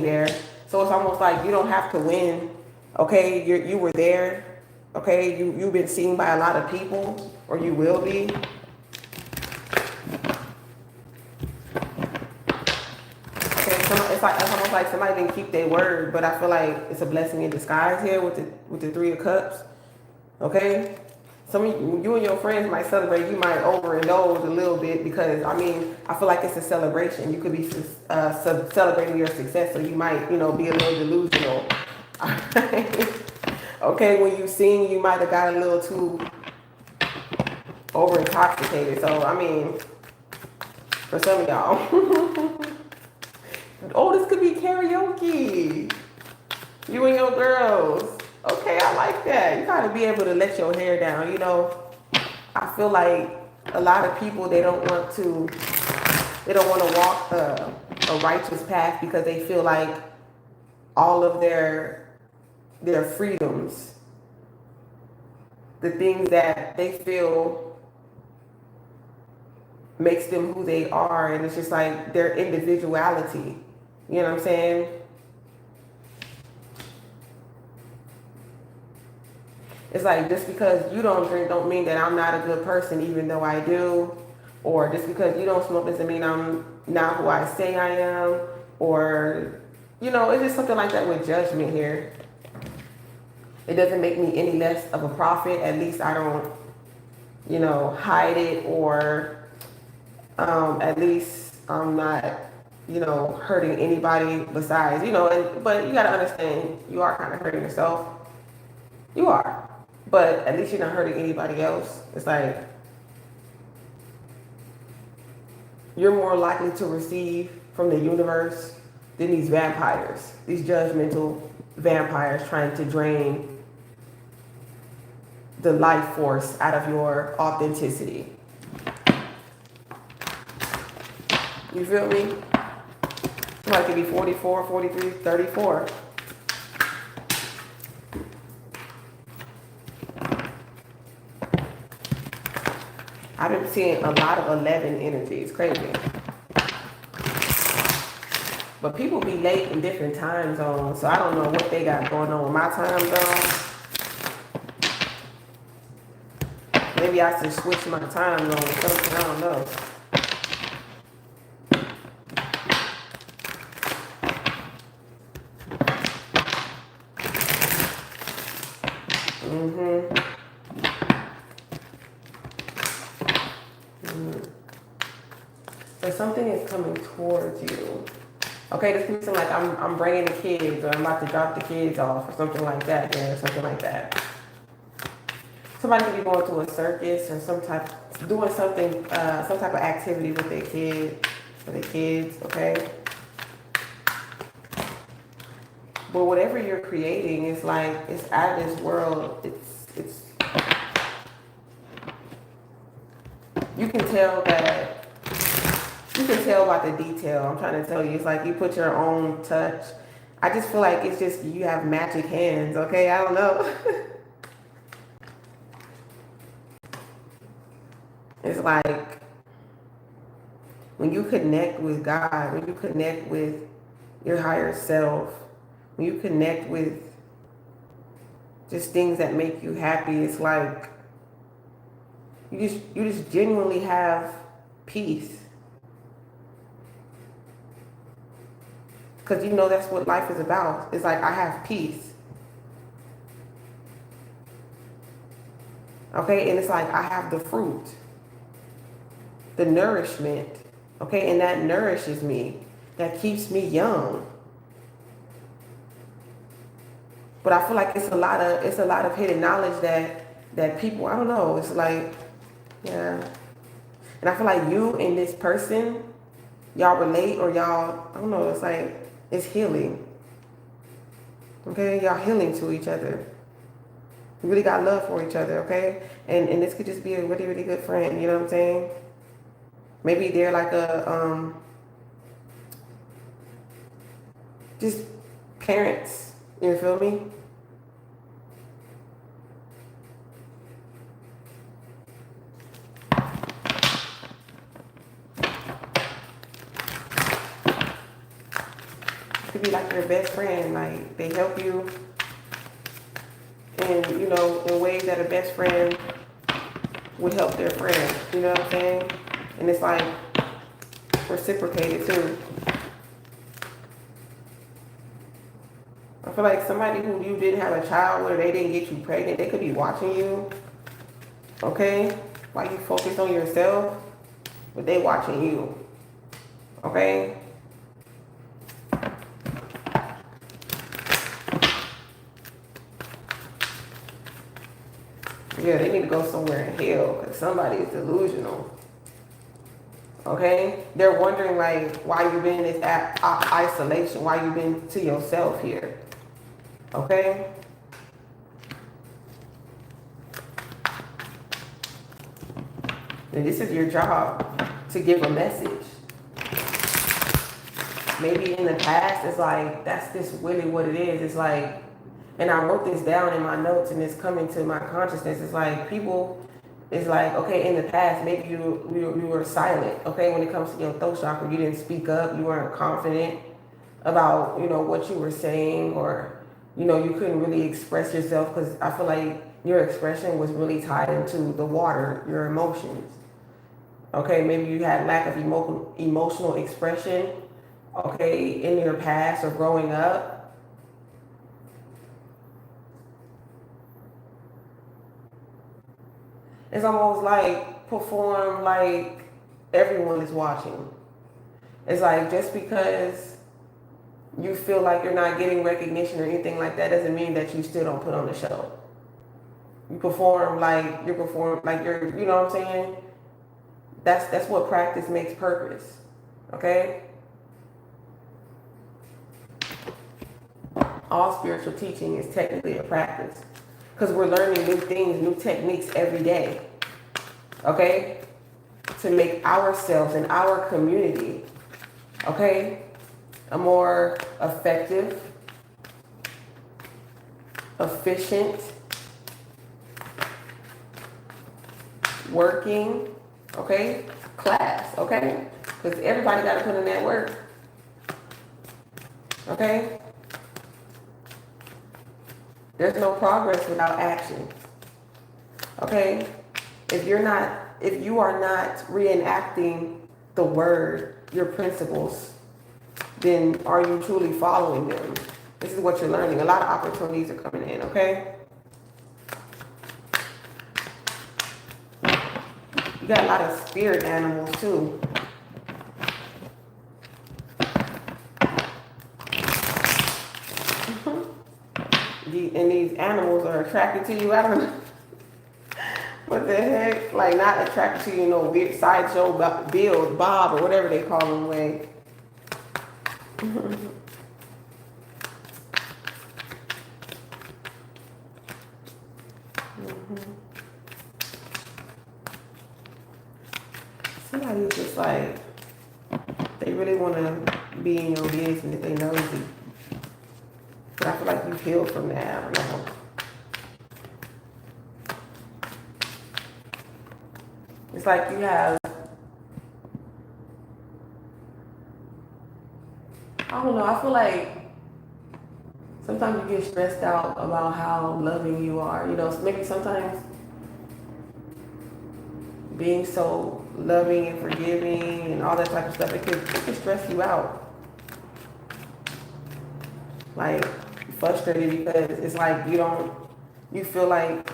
Speaker 1: there. So it's almost like you don't have to win. Okay, you were there. Okay, you've been seen by a lot of people, or you will be. Okay, it's almost like somebody didn't keep their word, but I feel like it's a blessing in disguise here with the Three of Cups. Okay, some of you and your friends might celebrate. You might overindulge a little bit because I mean I feel like it's a celebration. You could be celebrating your success, so you might be a little delusional. Okay, when you sing, you might have got a little too over intoxicated. So I mean, for some of y'all, oh, this could be karaoke. You and your girls. Okay, I like that. You gotta be able to let your hair down. I feel like a lot of people they don't want to walk a righteous path because they feel like all of their freedoms, the things that they feel makes them who they are, and it's just like their individuality. You know what I'm saying? It's like just because you don't drink don't mean that I'm not a good person, even though I do. Or just because you don't smoke doesn't mean I'm not who I say I am. Or, it's just something like that with judgment here. It doesn't make me any less of a prophet. At least I don't, hide it, or at least I'm not, hurting anybody besides, but you got to understand, you are kind of hurting yourself. You are. But at least you're not hurting anybody else. It's like you're more likely to receive from the universe than these vampires, these judgmental vampires trying to drain the life force out of your authenticity. You feel me? Somebody could be 44, 43, 34. I've been seeing a lot of 11 energy. It's crazy. But people be late in different time zones, so I don't know what they got going on with my time zone. Maybe I should switch my time zone or something. I don't know. Mm-hmm. So something is coming towards you. Okay, this could be something like I'm bringing the kids, or I'm about to drop the kids off, or something like that, or something like that. Somebody could be going to a circus or doing something, some type of activity with their kids, okay? But whatever you're creating is like, it's out of this world. It's, you can tell about the detail. I'm trying to tell you, it's like you put your own touch. I just feel like it's just, you have magic hands, okay? I don't know. It's like when you connect with God, when you connect with your higher self, when you connect with just things that make you happy, it's like you just genuinely have peace. Because you know that's what life is about. It's like, I have peace. Okay, and it's like I have the fruit, the nourishment, okay, and that nourishes me, that keeps me young. But I feel like it's a lot of hidden knowledge that people, I don't know, it's like, yeah. And I feel like you and this person, y'all relate, or y'all, I don't know, it's like, it's healing. Okay, y'all healing to each other. You really got love for each other, okay? And this could just be a really, really good friend, you know what I'm saying? Maybe they're like just parents, you feel me? Could be like your best friend, like they help you in, you know, in ways that a best friend would help their friend, you know what I'm saying? And it's like reciprocated too. I feel like somebody who you didn't have a child with, or they didn't get you pregnant, they could be watching you, okay? While you focus on yourself, but they watching you, okay? Yeah, they need to go somewhere in hell, because somebody is delusional. Okay? They're wondering, like, why you've been in this isolation, why you've been to yourself here. Okay? And this is your job, to give a message. Maybe in the past, it's like, that's just really what it is. It's like, and I wrote this down in my notes, and it's coming to my consciousness. It's like, people, it's like, okay, in the past, maybe you were silent, okay, when it comes to your throat chakra. You didn't speak up, you weren't confident about, you know, what you were saying, or, you know, you couldn't really express yourself, because I feel like your expression was really tied into the water, your emotions. Okay, maybe you had lack of emotional expression, okay, in your past or growing up. It's almost like perform like everyone is watching. It's like, just because you feel like you're not getting recognition or anything like that doesn't mean that you still don't put on the show. You perform like you're, you know what I'm saying? That's what practice makes purpose. Okay? All spiritual teaching is technically a practice, because we're learning new things, new techniques every day. Okay? To make ourselves and our community, okay, a more effective, efficient, working, okay, class, okay? Because everybody got to put in that work, okay? There's no progress without action, okay? If you are not reenacting the word, your principles, then are you truly following them? This is what you're learning. A lot of opportunities are coming in, okay? You got a lot of spirit animals too. And these animals are attracted to you. I don't know what the heck. Like, not attracted to you, weird sideshow Bill, Bob, or whatever they call him way. Somebody's just like, they really want to be in your business if they nosy. But I feel like you've healed from that. I don't know. It's like you have, I don't know, I feel like sometimes you get stressed out about how loving you are. Maybe sometimes being so loving and forgiving and all that type of stuff, it could stress you out. Like, frustrated because it's like you feel like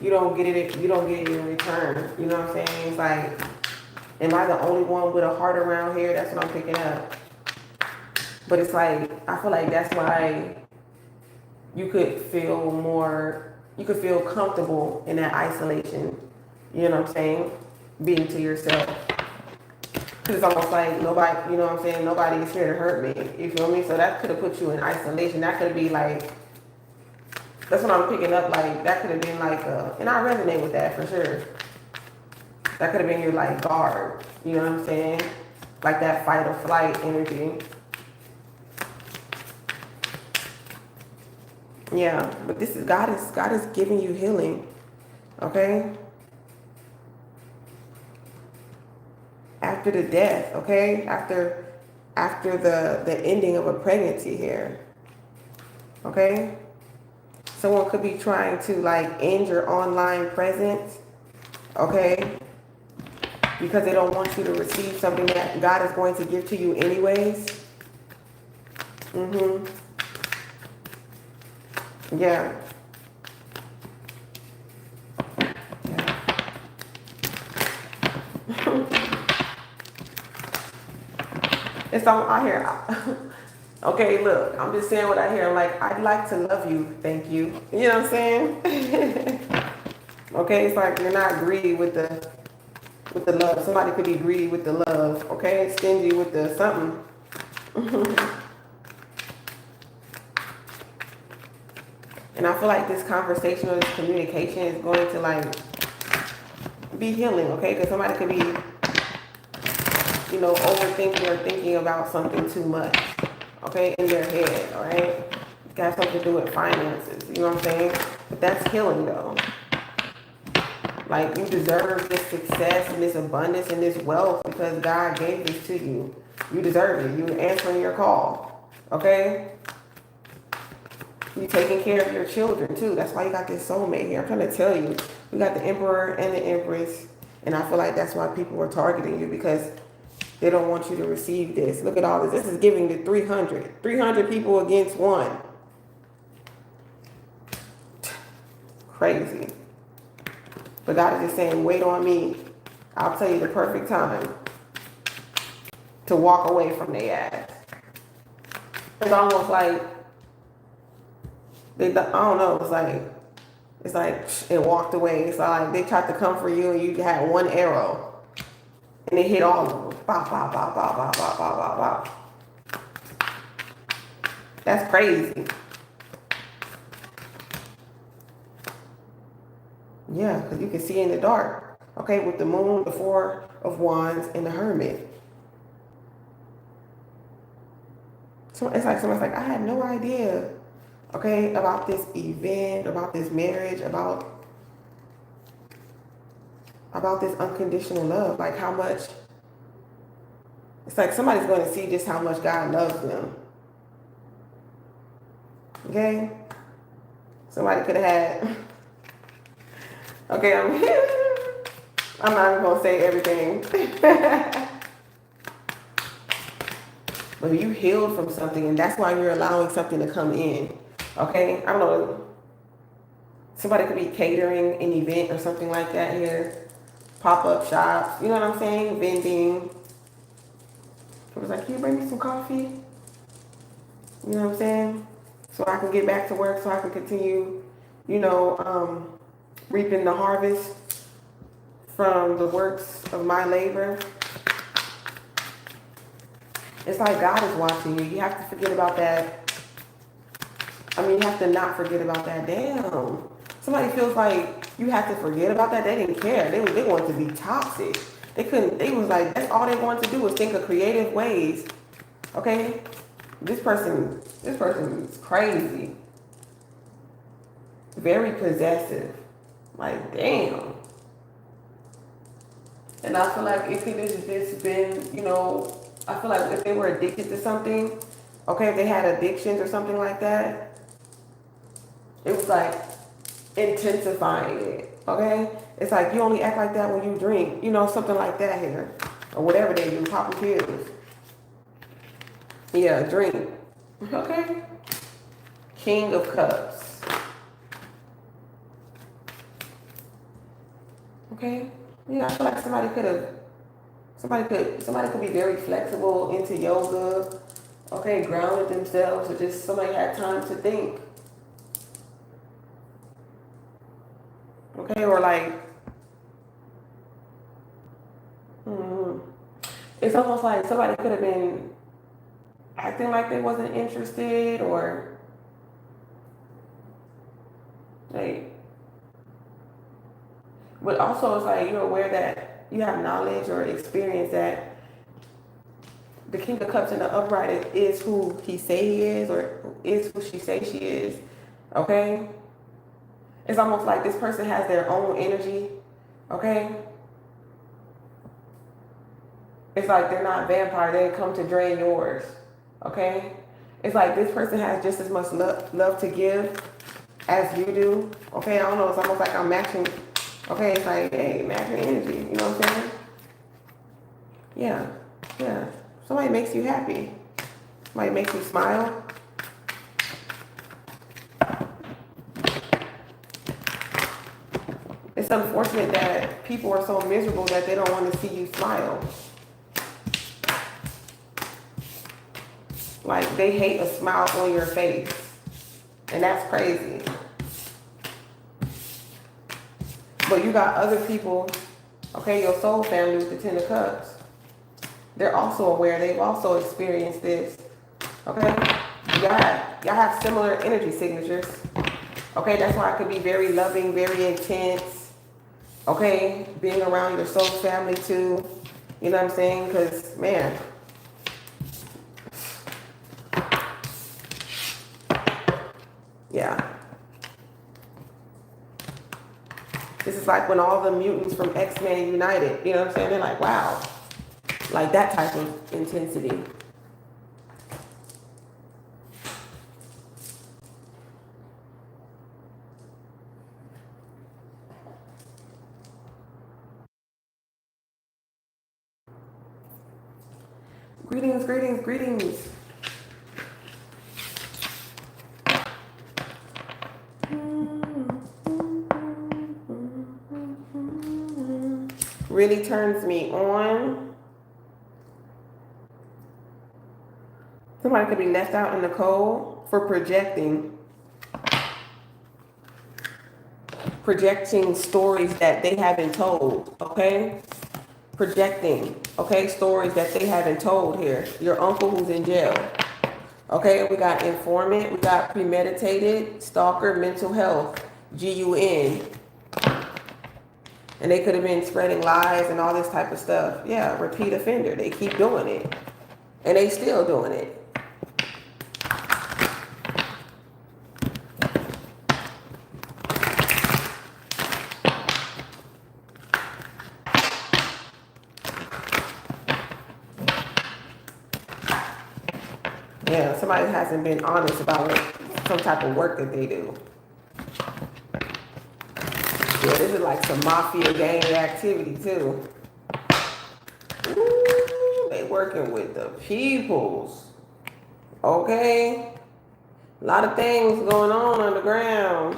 Speaker 1: you don't get it in return. You know what I'm saying? It's like, am I the only one with a heart around here? That's what I'm picking up. But it's like, I feel like that's why you could feel comfortable in that isolation. You know what I'm saying? Being to yourself. Because it's almost like nobody, you know what I'm saying? Nobody is here to hurt me. You feel me? So that could have put you in isolation. That could be like, that's what I'm picking up. Like, that could have been like, and I resonate with that for sure. That could have been your like guard. You know what I'm saying? Like that fight or flight energy. Yeah, but this is God is giving you healing. Okay? After the death, okay? After the ending of a pregnancy here. Okay? Someone could be trying to like end your online presence. Okay? Because they don't want you to receive something that God is going to give to you anyways. Yeah. It's all I hear. Okay, look, I'm just saying what I hear. I'm like, I'd like to love you. Thank you. You know what I'm saying? Okay, it's like you're not greedy with the love. Somebody could be greedy with the love. Okay, stingy with the something. And I feel like this conversation or this communication is going to like be healing, okay? Because somebody could be, overthinking or thinking about something too much, okay, in their head, all right? It got something to do with finances, you know what I'm saying? But that's healing though. Like, you deserve this success and this abundance and this wealth because God gave this to you. You deserve it. You're answering your call, okay? You taking care of your children too. That's why you got this soulmate here. I'm trying to tell you. You got the emperor and the empress. And I feel like that's why people are targeting you, because they don't want you to receive this. Look at all this. This is giving to 300. 300 people against one. Crazy. But God is just saying, wait on me. I'll tell you the perfect time to walk away from their ass. It's almost like, I don't know, it's like it walked away. It's like they tried to come for you and you had one arrow and it hit all of them. Bop, bop, bop, bop, bop, bop, bop, bop, bop. That's crazy. Yeah, because you can see in the dark. Okay, with the moon, the Four of Wands, and the Hermit. So it's like someone's like, I had no idea, okay, about this event, about this marriage, about this unconditional love. Like how much, it's like somebody's going to see just how much God loves them. Okay? Somebody could have had, okay, I'm not even going to say everything. But you healed from something, and that's why you're allowing something to come in. Okay? I don't know. Somebody could be catering an event or something like that here. Pop-up shops, you know what I'm saying? Vending. It was like, can you bring me some coffee? You know what I'm saying? So I can get back to work, so I can continue, reaping the harvest from the works of my labor. It's like God is watching you. You have to forget about that. I mean, you have to not forget about that. Damn. Somebody feels like you have to forget about that. They didn't care. They wanted to be toxic. They was like, that's all they wanted to do was think of creative ways. Okay? This person is crazy. Very possessive. Like, damn. And I feel like it could have just been, I feel like if they were addicted to something, okay, if they had addictions or something like that, it was like intensifying it, okay? It's like you only act like that when you drink, something like that here. Or whatever they do, popping pills. Yeah, drink. Okay? King of Cups. Okay? Yeah, I feel like somebody could be very flexible into yoga, okay, grounded themselves, or just somebody had time to think. Okay, or like, it's almost like somebody could have been acting like they wasn't interested, or like, but also it's like you're aware that you have knowledge or experience that the King of Cups in the upright is who he say he is, or is who she say she is. Okay? It's almost like this person has their own energy. Okay? It's like they're not vampire. They come to drain yours. Okay? It's like this person has just as much love to give as you do. Okay? I don't know. It's almost like I'm matching. Okay? It's like, hey, matching energy. You know what I'm saying? Yeah. Yeah. Somebody makes you happy. Somebody makes you smile. It's unfortunate that people are so miserable that they don't want to see you smile. Like, they hate a smile on your face. And that's crazy. But you got other people, okay, your soul family with the Ten of Cups. They're also aware. They've also experienced this. Okay? Y'all have similar energy signatures. Okay? That's why it could be very loving, very intense. Okay? Being around your soul family too. You know what I'm saying? Because, man. Yeah. This is like when all the mutants from X-Men united. You know what I'm saying? They're like, wow. Like that type of intensity. Greetings, greetings, greetings. Really turns me on. Somebody could be left out in the cold for projecting stories that they haven't told, okay? Projecting, okay, stories that they haven't told here. Your uncle who's in jail. Okay, we got informant, we got premeditated, stalker, mental health, GUN. And they could have been spreading lies and all this type of stuff. Yeah, repeat offender. They keep doing it. And they still doing it. Yeah, somebody hasn't been honest about some type of work that they do. Yeah, this is like some mafia gang activity too. Ooh, they working with the peoples. Okay? A lot of things going on underground.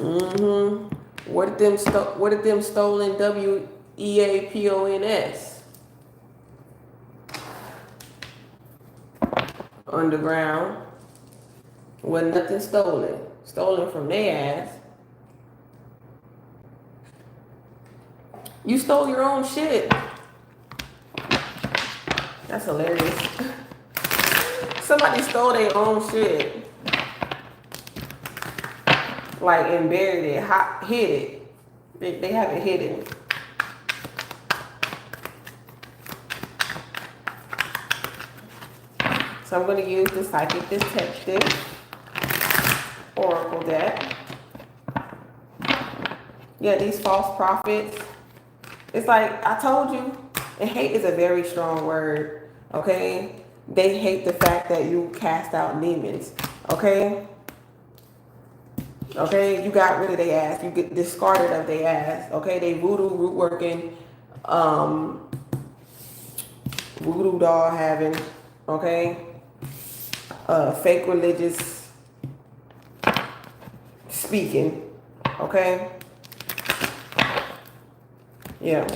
Speaker 1: Mm-hmm. What did them stolen WEAPONS underground? Wasn't nothing stolen. Stolen from their ass. You stole your own shit. That's hilarious. Somebody stole their own shit. Like, and buried it, hid it. They have it hidden. So I'm going to use the psychic detective oracle deck. Yeah, these false prophets. It's like I told you, and hate is a very strong word. Okay, they hate the fact that you cast out demons. Okay. Okay, you got rid of their ass. You get discarded of their ass. Okay, they voodoo root working, voodoo doll having. Okay, fake religious speaking. Okay, yeah.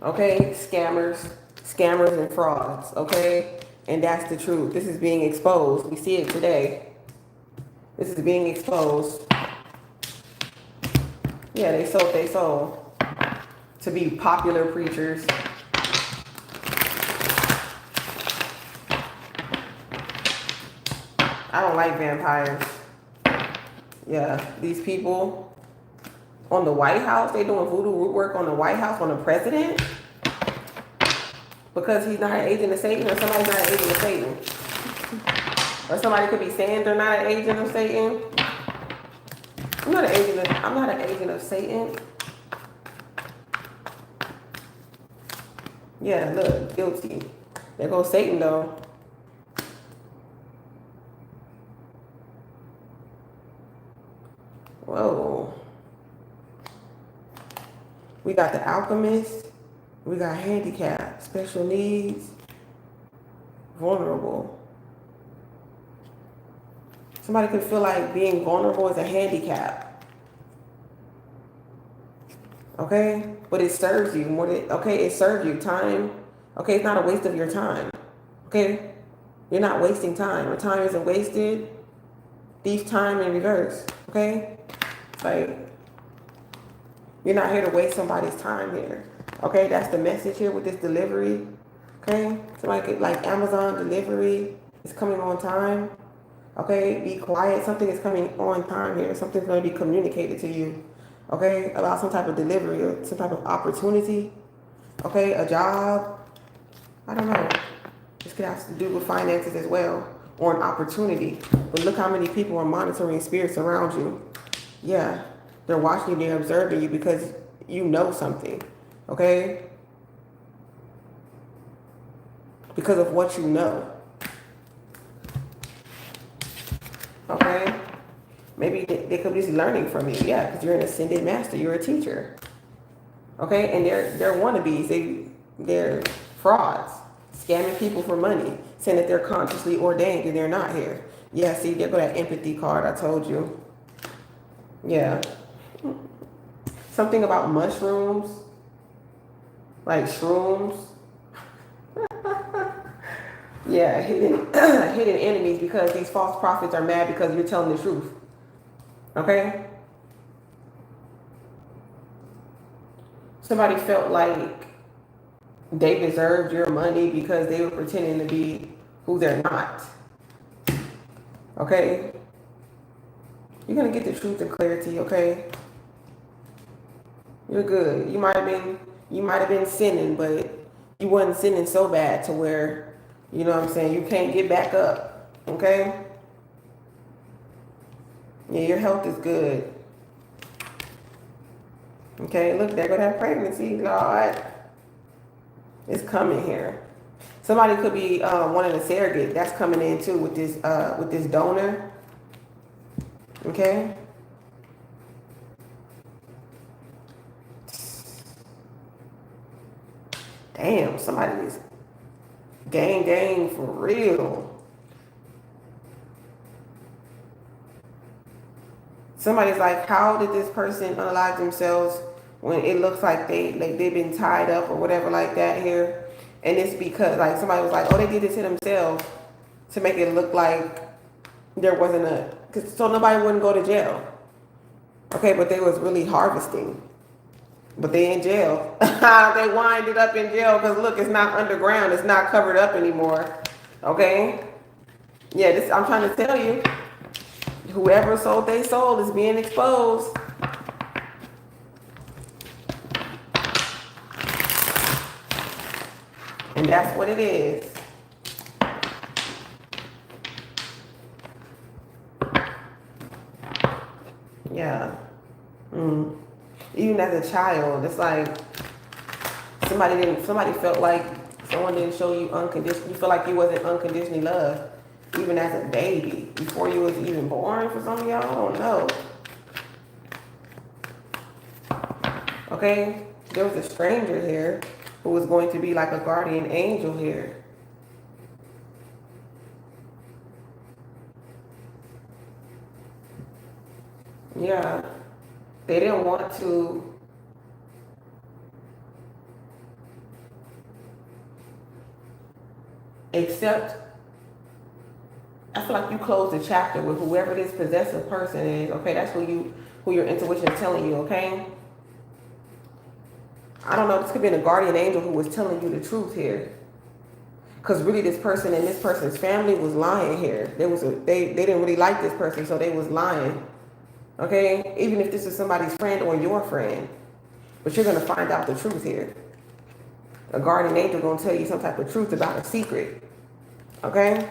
Speaker 1: Okay, scammers and frauds. Okay. And that's the truth. This is being exposed. We see it today. This is being exposed. Yeah, they sold their soul to be popular preachers. I don't like vampires. Yeah, these people on the White House, they doing voodoo root work on the White House, on the president, because he's not an agent of Satan, or somebody's not an agent of Satan. Or somebody could be saying they're not an agent of Satan. I'm not an agent of Satan. Yeah, look, guilty. There goes Satan though. Whoa. We got the alchemist. We got handicapped, special needs, vulnerable. Somebody could feel like being vulnerable is a handicap. Okay? But it serves you more than, okay, it serves you time. Okay, it's not a waste of your time. Okay? You're not wasting time. Your time isn't wasted. Leave time in reverse. Okay? It's like, you're not here to waste somebody's time here. Okay? That's the message here with this delivery. Okay? Somebody could, like Amazon delivery is coming on time. Okay, be quiet. Something is coming on time here. Something's going to be communicated to you. Okay, about some type of delivery or some type of opportunity. Okay, a job. I don't know. This could have to do with finances as well, or an opportunity. But look how many people are monitoring spirits around you. Yeah, they're watching you, they're observing you because you know something. Okay, because of what you know. Okay, maybe they could be learning from you. Yeah, because you're an ascended master. You're a teacher. Okay, and they're wannabes. They're frauds, scamming people for money, saying that they're consciously ordained and they're not here. Yeah, see, there go that empathy card I told you. Yeah, something about mushrooms, like shrooms. Yeah, hidden hidden enemies, because these false prophets are mad because you're telling the truth. Okay? Somebody felt like they deserved your money because they were pretending to be who they're not. Okay? You're gonna get the truth and clarity, okay? You're good. You might have been sinning, but you wasn't sinning so bad to where, you know what I'm saying, you can't get back up. Okay? Yeah, your health is good. Okay, look, there go that pregnancy, Lord. It's coming here. Somebody could be wanting a surrogate. That's coming in too with this donor. Okay? Damn, somebody is gang for real. Somebody's like, how did this person unalive themselves when it looks like they've been tied up or whatever like that here? And it's because like somebody was like, oh, they did it to themselves to make it look like there wasn't so nobody wouldn't go to jail. Okay, but they was really harvesting. But they in jail. They winded up in jail because look, it's not underground. It's not covered up anymore. Okay? Yeah, this I'm trying to tell you. Whoever sold their soul is being exposed. And that's what it is. Yeah. Even as a child, it's like somebody felt like someone didn't show you unconditional. You feel like you wasn't unconditionally loved, even as a baby, before you was even born. For some of y'all, I don't know. Okay, there was a stranger here who was going to be like a guardian angel here. Yeah, they didn't want to. Except, I feel like you close the chapter with whoever this possessive person is. Okay, that's who your intuition is telling you. Okay, I don't know. This could be a guardian angel who was telling you the truth here, because really this person and this person's family was lying here. They didn't really like this person, so they was lying. Okay, even if this is somebody's friend or your friend, but you're gonna find out the truth here. A guardian angel gonna tell you some type of truth about a secret. Okay?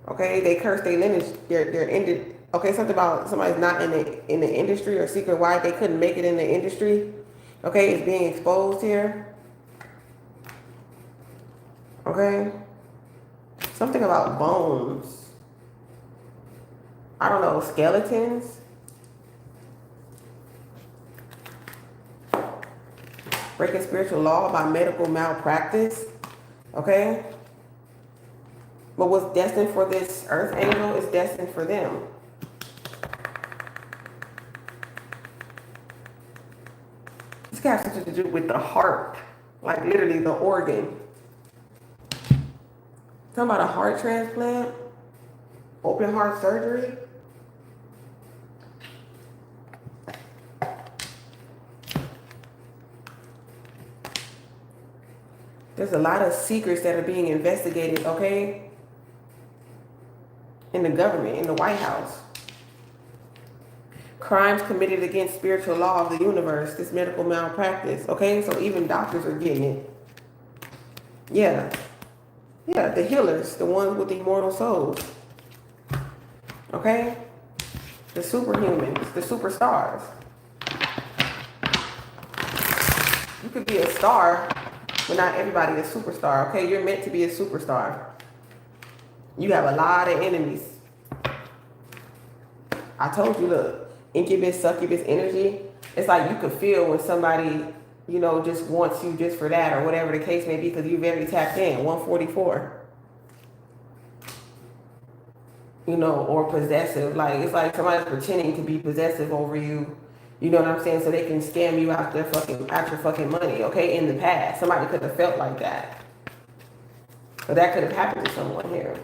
Speaker 1: Okay, they curse their lineage, they're ended. Okay, something about somebody's not in the industry or secret why they couldn't make it in the industry. Okay, it's being exposed here. Okay? Something about bones. I don't know, skeletons. Breaking spiritual law by medical malpractice. Okay? But what's destined for this earth angel is destined for them. This has something to do with the heart. Like literally the organ. Talking about a heart transplant. Open heart surgery. There's a lot of secrets that are being investigated, okay? In the government, in the White House. Crimes committed against spiritual law of the universe, this medical malpractice, okay? So even doctors are getting it. Yeah. Yeah, the healers, the ones with immortal souls. Okay? The superhumans, the superstars. You could be a star, but not everybody is a superstar, okay? You're meant to be a superstar. You have a lot of enemies. I told you, look, incubus, succubus energy, it's like you could feel when somebody, you know, just wants you just for that or whatever the case may be because you're very tapped in, 144. You know, or possessive. Like, it's like somebody's pretending to be possessive over you. You know what I'm saying? So they can scam you out your fucking money, okay? In the past, somebody could have felt like that. But that could have happened to someone here.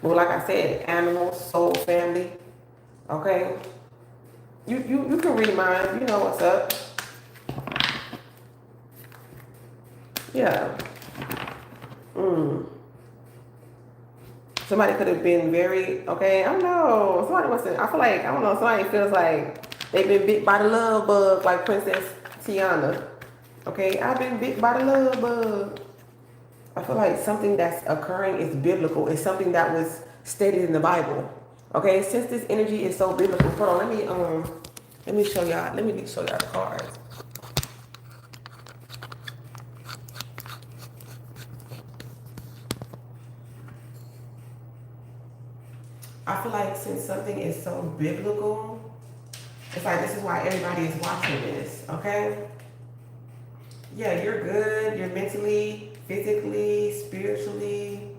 Speaker 1: But like I said, animals, soul, family, okay? You can read mine. You know what's up. Yeah. Somebody could have been very, okay, I don't know. Somebody must have, I feel like, I don't know, somebody feels like they've been bit by the love bug like Princess Tiana. Okay, I've been bit by the love bug. I feel like something that's occurring is biblical. It's something that was stated in the Bible. Okay, since this energy is so biblical, hold on, let me show y'all the cards. I feel like since something is so biblical, it's like this is why everybody is watching this, okay? Yeah, you're good. You're mentally, physically, spiritually.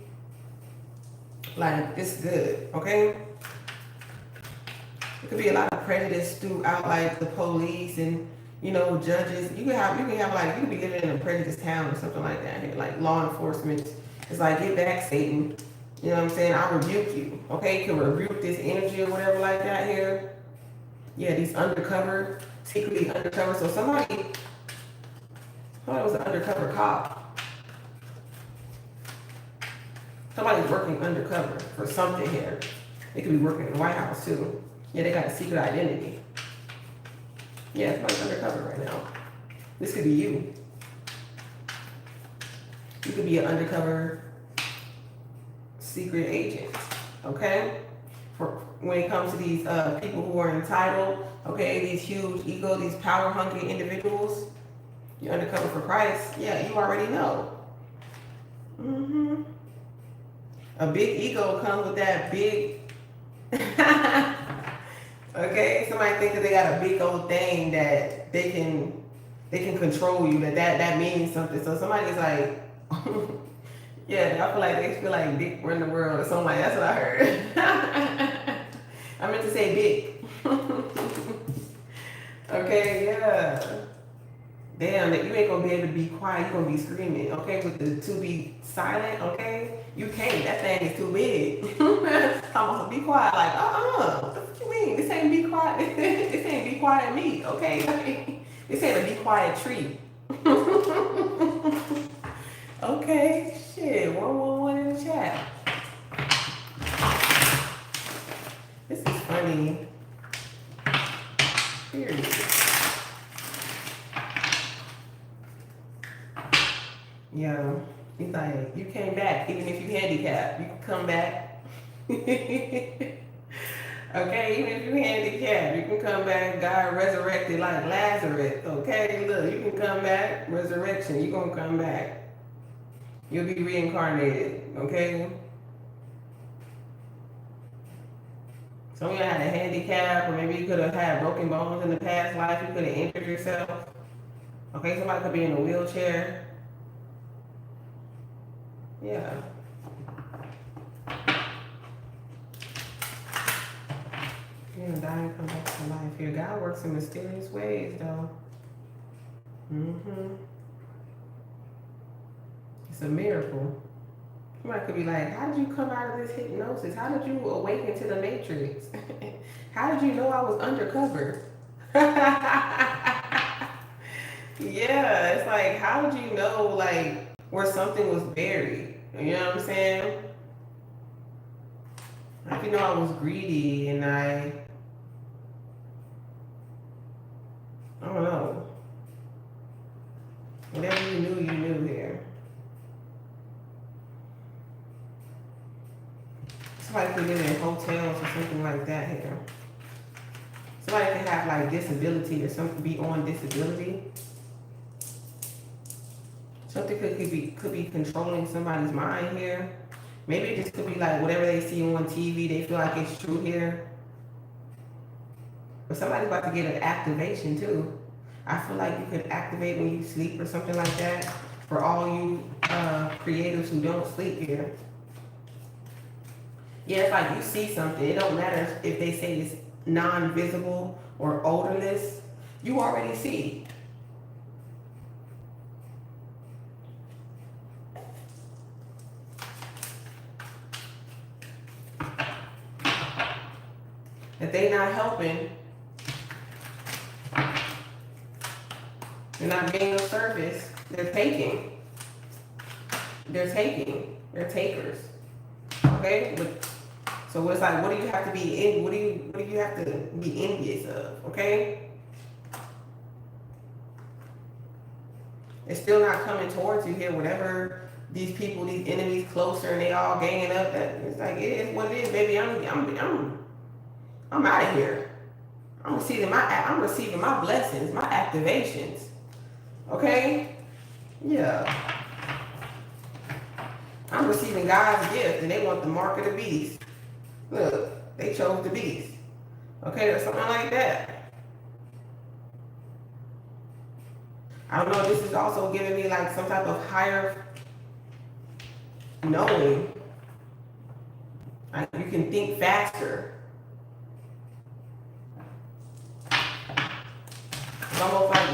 Speaker 1: Like, it's good, okay? Could be a lot of prejudice throughout, like the police and judges. You can have like you can be living in a prejudiced town or something like that. Here, like law enforcement, it's like, get back, Satan. You know what I'm saying? I rebuke you. Okay, you can rebuke this energy or whatever like that here. Yeah, these undercover, secretly undercover. So somebody was an undercover cop. Somebody's working undercover for something here. They could be working in the White House too. Yeah, they got a secret identity. Yeah, somebody's undercover right now. This could be you. You could be an undercover secret agent, okay? For when it comes to these people who are entitled, okay, these huge ego, these power-hungry individuals, you're undercover for Christ. Yeah, you already know. A big ego comes with that big. Okay, somebody thinks that they got a big old thing that they can control you. That means something. So somebody's like, yeah, I feel like they feel like dick run the world or something like that. That's what I heard. I meant to say dick. Okay, yeah. Damn, that you ain't gonna be able to be quiet. You're gonna be screaming, okay? With the to be silent, okay? You can't. That thing is too big. I'm gonna be quiet, like, what the fuck you mean? This ain't be quiet. This ain't be quiet me, okay? This ain't a be quiet tree. Okay, shit. 111 in the chat. This is funny. Period. Yo, he's like, you came back, even if you handicapped, you can come back. Okay, even if you handicapped, you can come back. God resurrected like Lazarus. Okay, look, you can come back. Resurrection, you gonna come back. You'll be reincarnated. Okay. Some of you had a handicap, or maybe you could have had broken bones in the past life. You could have injured yourself. Okay, somebody could be in a wheelchair. Yeah. You're gonna die and come back to life here. God works in mysterious ways, though. It's a miracle. Somebody could be like, how did you come out of this hypnosis? How did you awaken to the matrix? How did you know I was undercover? Yeah, it's like, how did you know, like, where something was buried? You know what I'm saying? Like, I was greedy and I don't know. Whatever you knew here. Somebody could live in hotels or something like that here. Somebody could have like disability or something, be on disability. Something could be controlling somebody's mind here. Maybe it just could be like whatever they see on TV, they feel like it's true here. But somebody's about to get an activation too. I feel like you could activate when you sleep or something like that. For all you creators who don't sleep here. Yeah, it's like you see something. It don't matter if they say it's non-visible or odorless. You already see. If they not helping, they're not being of service, they're taking. They're taking. They're takers. Okay? So it's like, what do you have to be in? What do you have to be envious of? Okay? It's still not coming towards you here. Whatever these people, these enemies closer, and they all ganging up. It's like, it is what it is, baby. I'm out of here. I'm receiving my blessings, my activations. Okay? Yeah. I'm receiving God's gift, and they want the mark of the beast. Look, they chose the beast. Okay, or something like that. I don't know, this is also giving me like some type of higher knowing. Like you can think faster. almost like,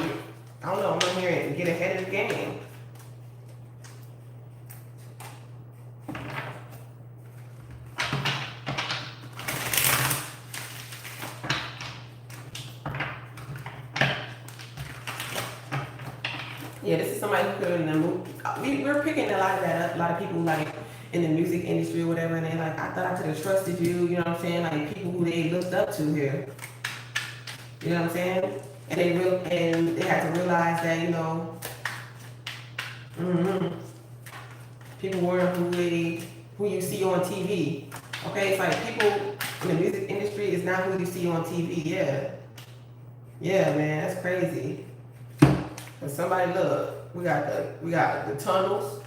Speaker 1: I don't know, I'm here to get ahead of the game. Yeah, this is somebody who could have in the movie. We're picking a lot of that up. A lot of people like in the music industry or whatever, and they're like, I thought I could have trusted you. You know what I'm saying? Like people who they looked up to here. You know what I'm saying? And they had to realize that people weren't who you see on TV. Okay, it's like people in the music industry is not who you see on TV. Yeah, man, that's crazy. But somebody look, we got the Tunnels,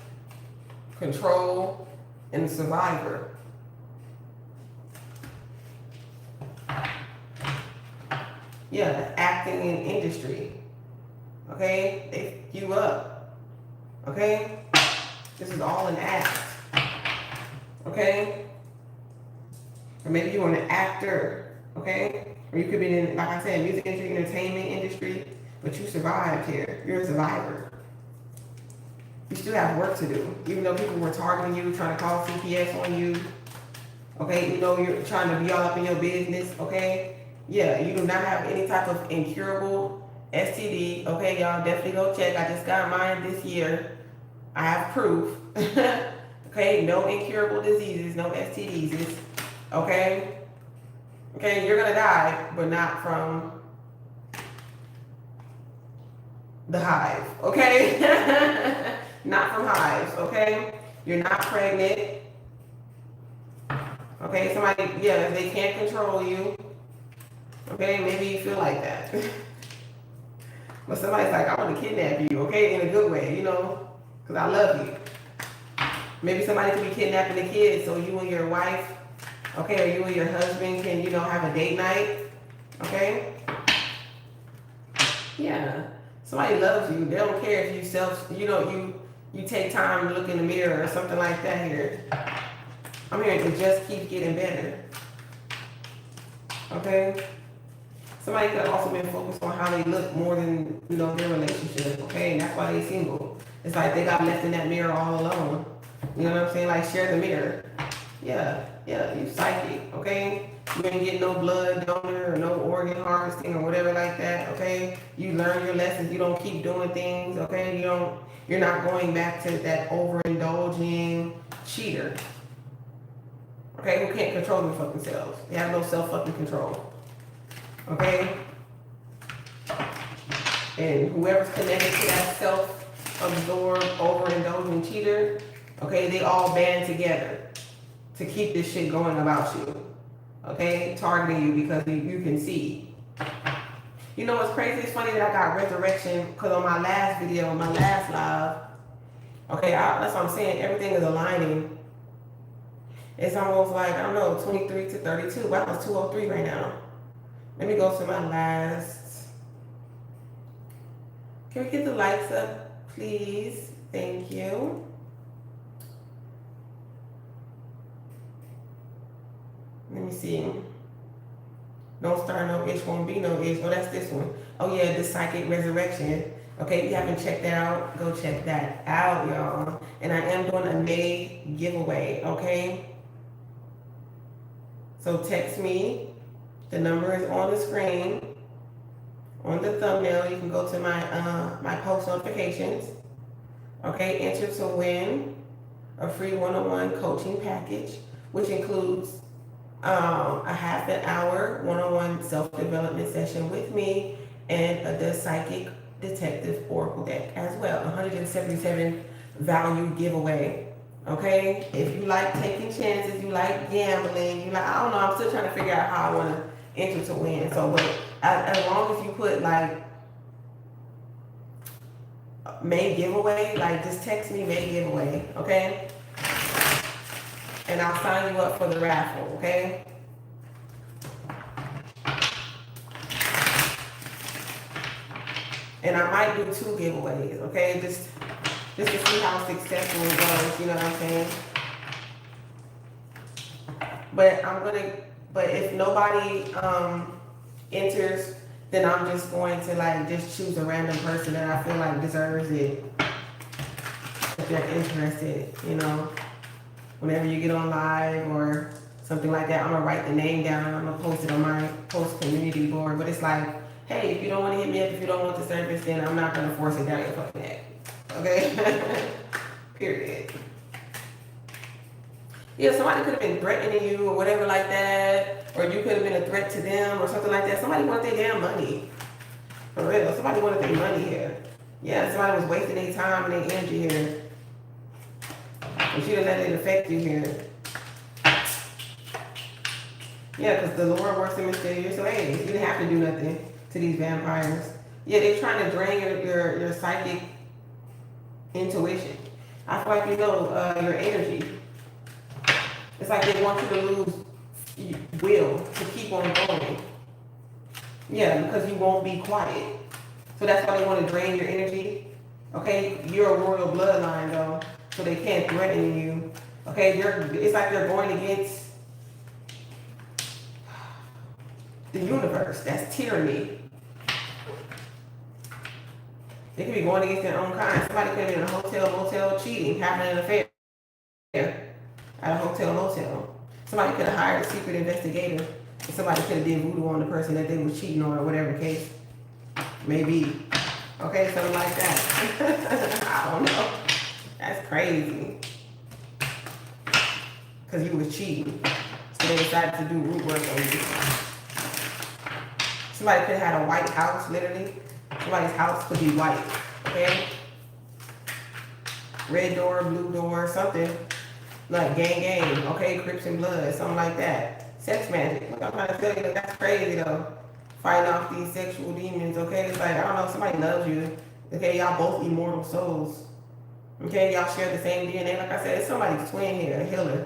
Speaker 1: Control, and the Survivor. Yeah, the acting in industry. Okay, they you up. Okay, this is all an act. Okay, or maybe you want an actor. Okay, or you could be in, like I said, music industry, entertainment industry. But you survived here. You're a survivor. You still have work to do. Even though people were targeting you, trying to call CPS on you. Okay, you're trying to be all up in your business. Okay, yeah, you do not have any type of incurable STD. Okay, y'all definitely go check. I just got mine this year. I have proof. Okay, no incurable diseases, no STDs. Okay, you're gonna die, but not from the hive, okay? Not from hives, okay? You're not pregnant. Okay, somebody, yeah, they can't control you. Okay, maybe you feel like that. But somebody's like, I want to kidnap you, okay? In a good way, because I love you. Maybe somebody could be kidnapping the kids so you and your wife, okay, or you and your husband can, have a date night, okay? Yeah. Somebody loves you. They don't care if you take time to look in the mirror or something like that here. I'm here to just keep getting better. Okay? Somebody could have also been focused on how they look more than, their relationship. Okay? And that's why they single. It's like they got left in that mirror all alone. You know what I'm saying? Like share the mirror. Yeah, you psychic, okay? You ain't getting no blood donor or no organ harvesting or whatever like that, okay? You learn your lessons. You don't keep doing things, okay? You're not going back to that overindulging cheater, okay? Who can't control themselves. They have no self-fucking control, okay? And whoever's connected to that self-absorbed, overindulging cheater, okay, they all band together to keep this shit going about you. Okay? Targeting you because you can see. You know what's crazy? It's funny that I got resurrection because on my last video, my last live, okay, that's what I'm saying. Everything is aligning. It's almost like, I don't know, 23 to 32. Wow, it's 203 right now. Let me go to my last. Can we get the lights up, please? Thank you. Let me see. Don't start no itch, won't be no itch. Oh, that's this one. Oh yeah, the Psychic Resurrection. Okay, if you haven't checked that out, go check that out, y'all. And I am doing a May giveaway, okay? So text me. The number is on the screen. On the thumbnail, you can go to my post notifications. Okay, enter to win a free one-on-one coaching package, which includes a half an hour one-on-one self-development session with me and the Psychic Detective Oracle deck as well. 177 value giveaway. Okay, if you like taking chances, you like gambling, I don't know, I'm still trying to figure out how I want to enter to win. So, but as long as you put like May giveaway, like just text me May giveaway, okay? And I'll sign you up for the raffle, okay? And I might do 2 giveaways, okay? Just to see how successful it goes, you know what I'm saying? But if nobody enters
Speaker 2: then I'm just going to like just choose a random person that I feel like deserves it. If they're interested, you know, whenever you get on live or something like that, I'm gonna write the name down. I'm gonna post it on my post community board. But it's like, hey, if you don't want to hit me up, if you don't want the service, then I'm not gonna force it down your fucking neck. Okay? Period. Yeah, somebody could have been threatening you or whatever like that, or you could have been a threat to them or something like that. Somebody wanted their damn money. For real, somebody wanted their money here. Yeah, somebody was wasting their time and their energy here. And you didn't let it affect you here. Yeah, because the Lord works in mysterious ways. You didn't have to do nothing to these vampires. Yeah, they're trying to drain your psychic intuition. I feel like you know your energy. It's like they want you to lose will to keep on going. Yeah, because you won't be quiet. So that's why they want to drain your energy. Okay, you're a royal bloodline though, so they can't threaten you. Okay, it's like they're going against the universe. That's tyranny. They could be going against their own kind. Somebody could have been in a hotel, motel, cheating, having an affair at a hotel, motel. Somebody could have hired a secret investigator, and somebody could have did voodoo on the person that they were cheating on, or whatever case may be. Okay, something like that. I don't know. That's crazy. Because you was cheating, so they decided to do root work on you. Somebody could have had a white house, literally. Somebody's house could be white, okay? Red door, blue door, something. Like gang, okay? Crips and blood, something like that. Sex magic. Look, I'm trying to tell you, that's crazy though. Fighting off these sexual demons, okay? It's like, I don't know, somebody loves you. Okay, y'all both immortal souls. Okay, y'all share the same DNA. Like I said, it's somebody's twin here, a healer.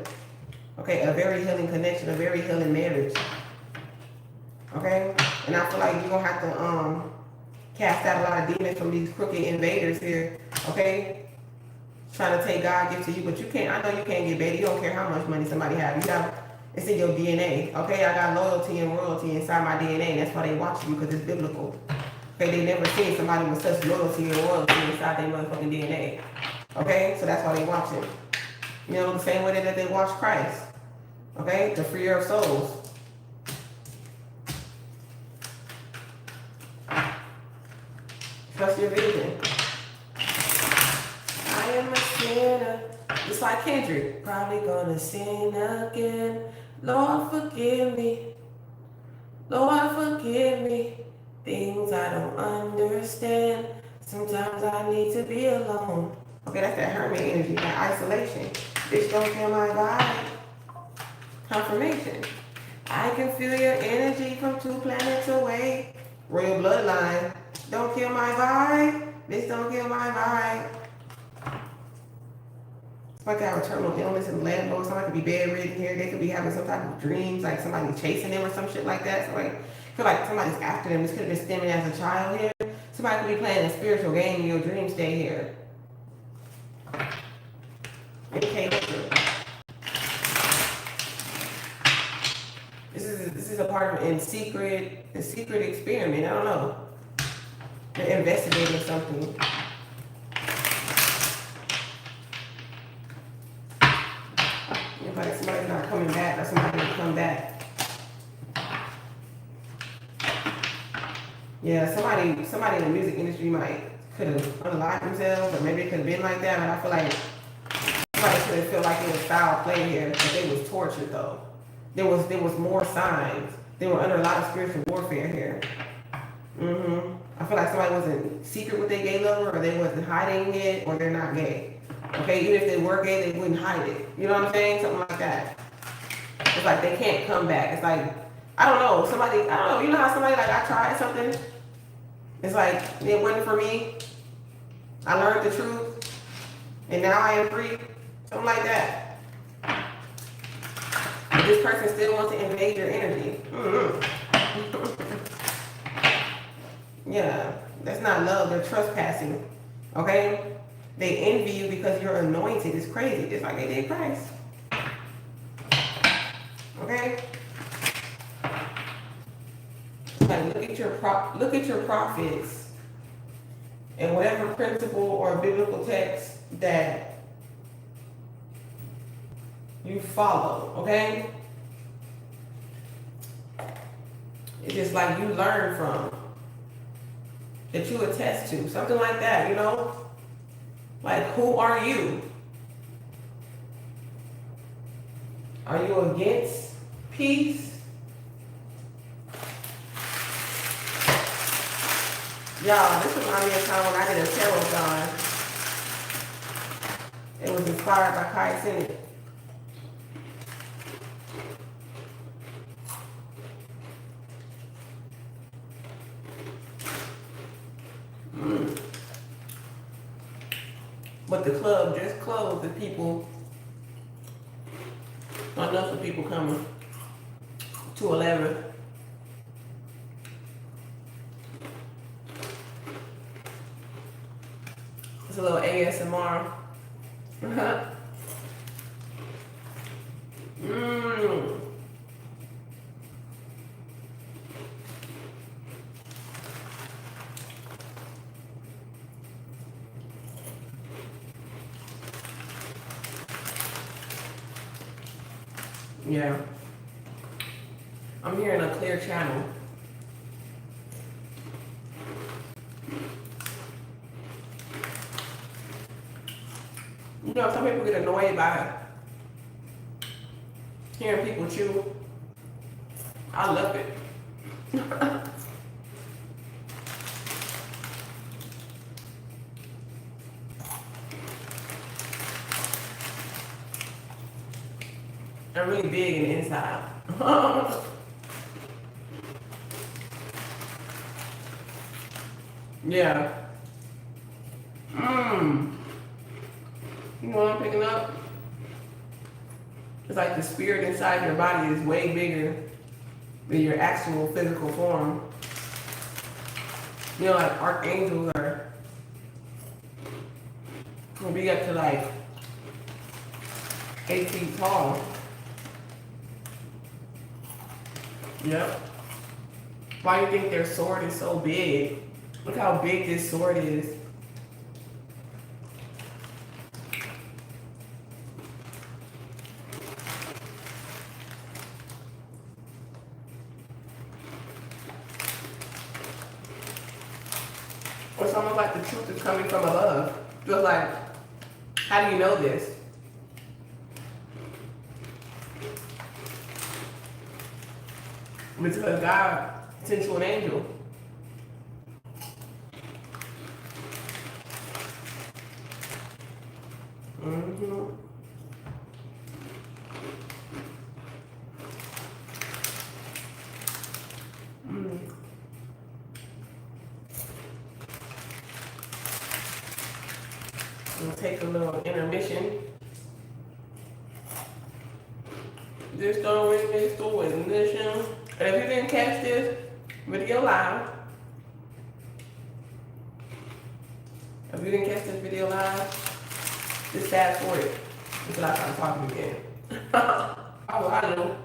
Speaker 2: Okay, a very healing connection, a very healing marriage. Okay? And I feel like you're gonna have to cast out a lot of demons from these crooked invaders here. Okay? Trying to take God gifts to you, but you can't. I know you can't get better. You don't care how much money somebody have. You got it's in your DNA. Okay, I got loyalty and royalty inside my DNA, and that's why they watch you, because it's biblical. Okay, they never seen somebody with such loyalty and royalty inside their motherfucking DNA. Okay, so that's why they watch it. You know, the same way that they watch Christ. Okay, the freer of souls. Trust your vision. I am a sinner. Just like Kendrick. Probably gonna sin again. Lord, forgive me. Lord, forgive me. Things I don't understand. Sometimes I need to be alone. Okay, that's that hermit energy, that isolation. Bitch, don't kill my vibe. Confirmation. I can feel your energy from 2 planets away. Royal bloodline. Don't kill my vibe. Bitch, don't kill my vibe. Somebody could have a terminal illness in the landlord. Somebody could be bedridden here. They could be having some type of dreams, like somebody chasing them or some shit like that. So like, I feel like somebody's after them. This could have been stemming as a child here. Somebody could be playing a spiritual game in your dream state here. Okay, this is a part of a secret experiment. I don't know. They're investigating something. Like somebody's not coming back, or somebody will come back. Yeah, somebody in the music industry could have unlocked themselves, or maybe it could have been like that, but I feel like somebody could have felt like it was foul play here, but they was tortured though. There was more signs. They were under a lot of spiritual warfare here. I feel like somebody wasn't secret with their gay lover, or they wasn't hiding it, or they're not gay. Okay, even if they were gay, they wouldn't hide it. You know what I'm saying? Something like that. It's like they can't come back. It's like, I don't know, you know how somebody like, I tried something? It's like, it wasn't for me. I learned the truth, and now I am free. Something like that. But this person still wants to invade your energy. Yeah, that's not love, they're trespassing. Okay? They envy you because you're anointed. It's crazy, just like they did Christ. Okay? Like look at your profits and whatever principle or biblical text that you follow, okay? It's just like you learn from, that you attest to, something like that, you know? Like, who are you? Are you against peace? Y'all, this reminds me of a time when I did a tarot card. It was inspired by Kai Cenat. But the club just closed. The people, not enough of people coming to 11. It's a little ASMR. Yeah. I'm hearing a clear channel. You know, some people get annoyed by hearing people chew. I love it. I'm really big in the inside. Yeah. You know what I'm picking up? It's like the spirit inside your body is way bigger than your actual physical form. You know, like archangels are, will be up to like 8 feet tall. Yep. Why do you think their sword is so big? Look how big this sword is. It's almost like the truth is coming from above. Just like, how do you know this? Because God sent you an angel. We'll take a little intermission. This story is the ignition. And if you didn't catch this video live, just fast forward until I start talking again. I know.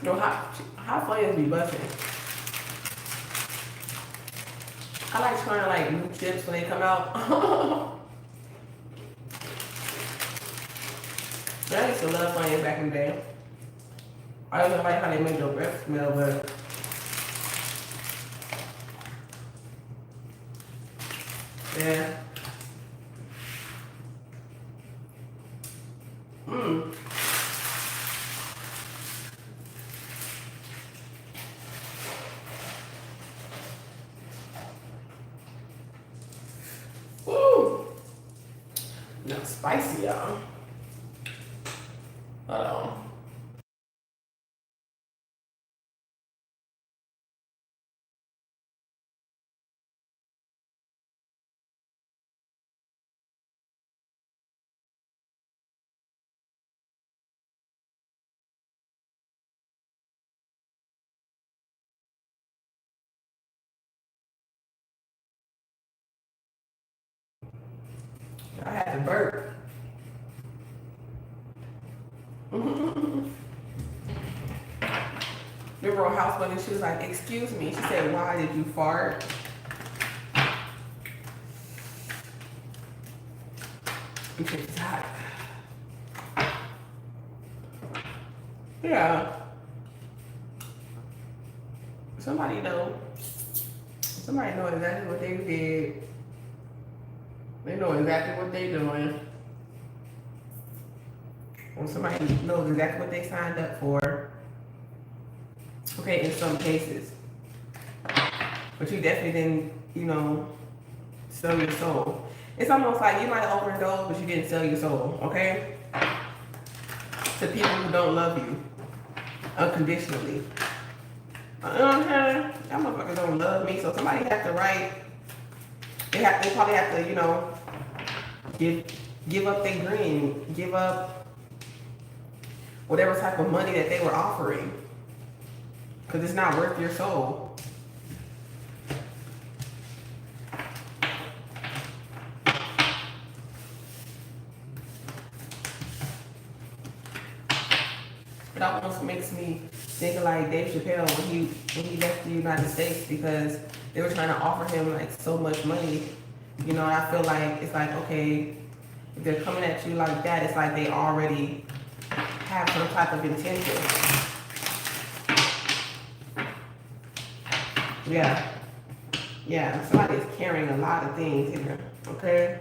Speaker 2: You know, how funny is be busting? I like trying like new chips when they come out. I used to love Funyuns back in the day. I don't like how they make your breath smell, but yeah. Woo! Not spicy, y'all. Hold on. I had to burp. Remember on House Bunny, she was like, excuse me. She said, why did you fart? It's hot. Yeah. Somebody know exactly what they did. They know exactly what they doing. When somebody knows exactly what they signed up for. Okay, in some cases. But you definitely didn't, sell your soul. It's almost like you might overdose, but you didn't sell your soul, okay? To people who don't love you unconditionally. You know what I'm saying? That motherfuckers don't love me, so somebody has to write. They probably have to, give up their dream, give up whatever type of money that they were offering, because it's not worth your soul. It almost makes me think of like Dave Chappelle when he left the United States, because they were trying to offer him like so much money. And I feel like it's like, okay, if they're coming at you like that, it's like they already have some type of intention. Yeah, somebody's carrying a lot of things here, okay?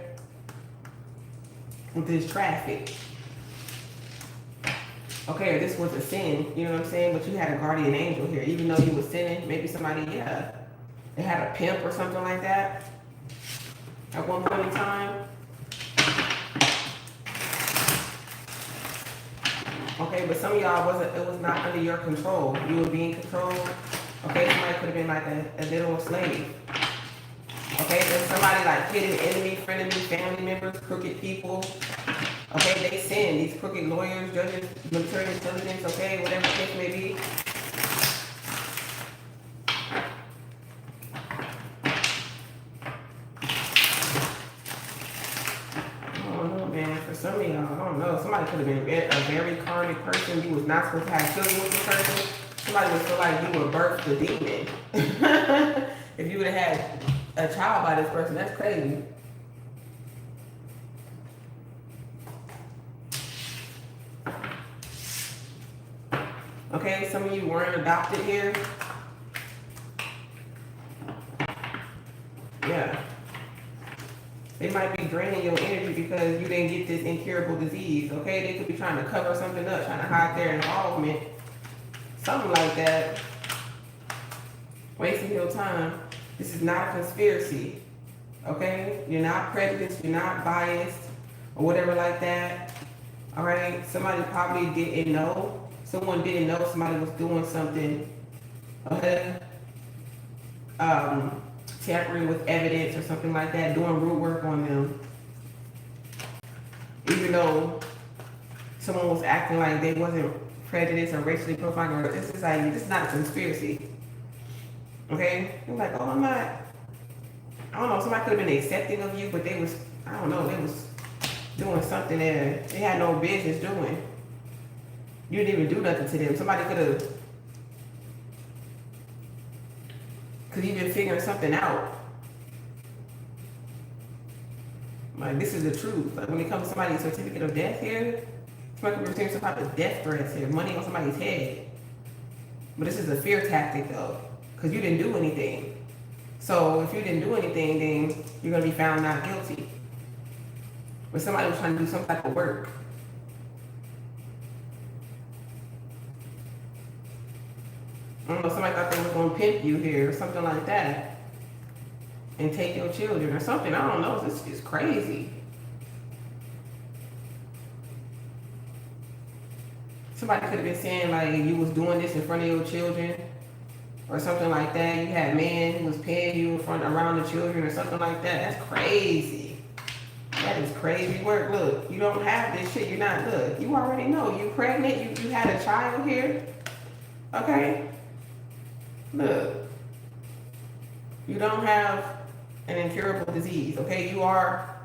Speaker 2: With this traffic. Okay, or this was a sin, you know what I'm saying? But you had a guardian angel here, even though you were sinning. Maybe somebody, they had a pimp or something like that at one point in time. Okay, but some of y'all it was not under your control. You were being controlled. Okay, somebody could have been like a little slave. Okay, there's somebody like hidden enemy, frenemy, family members, crooked people. Okay, they sin. These crooked lawyers, judges, military intelligence, okay, whatever the case may be. I don't know, man. For some of y'all, I don't know. Somebody could have been a very karmic person. You was not supposed to have children with this person. Somebody would feel like you would birth the demon. If you would have had a child by this person, that's crazy. Okay, some of you weren't adopted here. Yeah. They might be draining your energy because you didn't get this incurable disease, okay? They could be trying to cover something up, trying to hide their involvement. Something like that. Wasting your time. This is not a conspiracy, okay? You're not prejudiced, you're not biased, or whatever like that, all right? Somebody probably didn't know. Someone didn't know somebody was doing something, okay? Tampering with evidence or something like that, doing root work on them. Even though someone was acting like they wasn't prejudiced or racially profiled, or this is not a conspiracy. Okay? You're like, oh, I'm not, I don't know, somebody could have been accepting of you, but they was doing something that they had no business doing. You didn't even do nothing to them. Somebody could have, because you've been figuring something out. Like, this is the truth. Like, when it comes to somebody's certificate of death here, somebody could be receiving some type of death threats here, money on somebody's head. But this is a fear tactic, though, because you didn't do anything. So if you didn't do anything, then you're going to be found not guilty. But somebody was trying to do some type of work. I don't know, somebody thought they were going to pimp you here or something like that. And take your children or something. I don't know. This is crazy. Somebody could have been saying like you was doing this in front of your children or something like that. You had men who was paying you around the children or something like that. That's crazy. That is crazy work. Look, you don't have this shit. You're not, look, you already know. You pregnant. You had a child here. Okay? Look. You don't have an incurable disease, okay? You are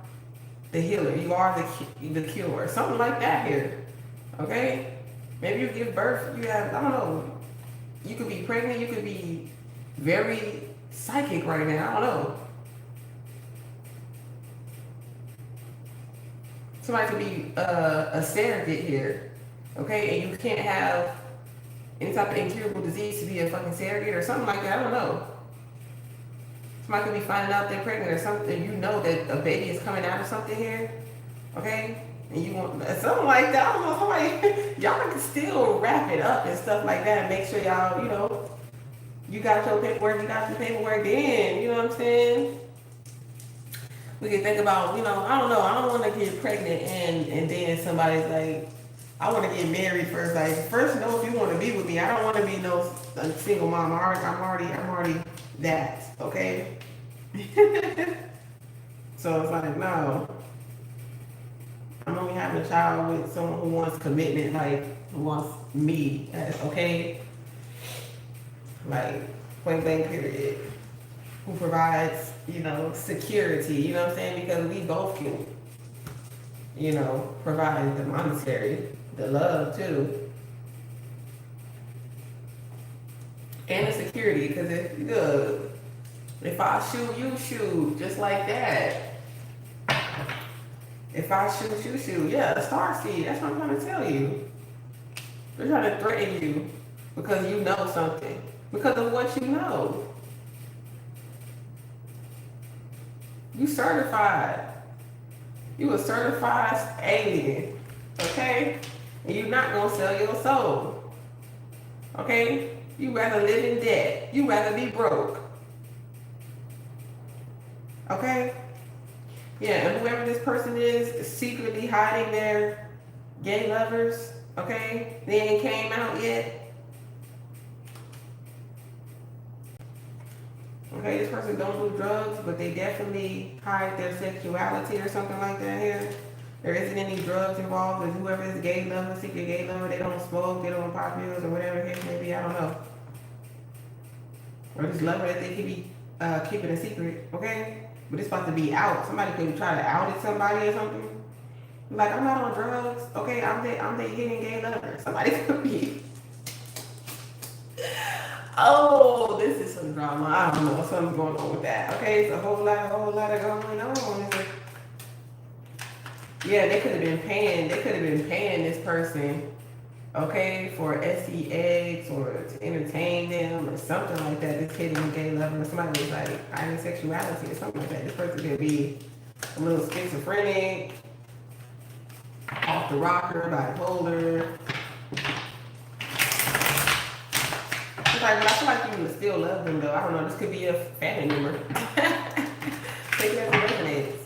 Speaker 2: the healer. You are the cure. Something like that here. Okay? Maybe you give birth, you have, I don't know, you could be pregnant, you could be very psychic right now. I don't know. Somebody could be a surrogate here. Okay? And you can't have any type of incurable disease to be a fucking surrogate or something like that. I don't know. Somebody could be finding out they're pregnant or something. You know that a baby is coming out of something here. Okay? And you want something like that. I don't know. Somebody, y'all can still wrap it up and stuff like that and make sure y'all, you know, you got your paperwork, then, you know what I'm saying? We can think about, you know, I don't know. I don't want to get pregnant and then somebody's like, I want to get married first. Like, first know if you want to be with me. I don't want to be no single mom. I'm already that. Okay. So it's like, no. I'm only having a child with someone who wants commitment, like who wants me. Okay. Like, point blank period. Who provides, you know, security. You know what I'm saying? Because we both can, you know, provide the monetary. The love too, and the security. Because if I shoot, you shoot, just like that. If I shoot, you shoot. Yeah, a star seed. That's what I'm trying to tell you. They're trying to threaten you because you know something, because of what you know. You certified. You a certified alien. Okay. And you're not gonna sell your soul. Okay? You rather live in debt. You rather be broke. Okay? Yeah, and whoever this person is secretly hiding their gay lovers, okay? They ain't came out yet. Okay, this person don't do drugs, but they definitely hide their sexuality or something like that here. There isn't any drugs involved, and whoever is gay lover, secret gay lover, they don't smoke, they don't pop pills, or whatever the case may be, I don't know. Or just lover that they could be keeping a secret, okay? But it's about to be out. Somebody could try to out it somebody or something. Like, I'm not on drugs, okay? I'm the hidden gay lover. Somebody could be. Oh, this is some drama. I don't know, something's going on with that. Okay, it's a whole lot of going on. Yeah, they could have been paying this person, okay, for SEX or to entertain them or something like that. This hidden gay lover, or somebody was like hiding sexuality or something like that. This person could be a little schizophrenic, off the rocker, bipolar. It's like, but I feel like you would still love them though. I don't know, this could be a family member. Take it as it resonates.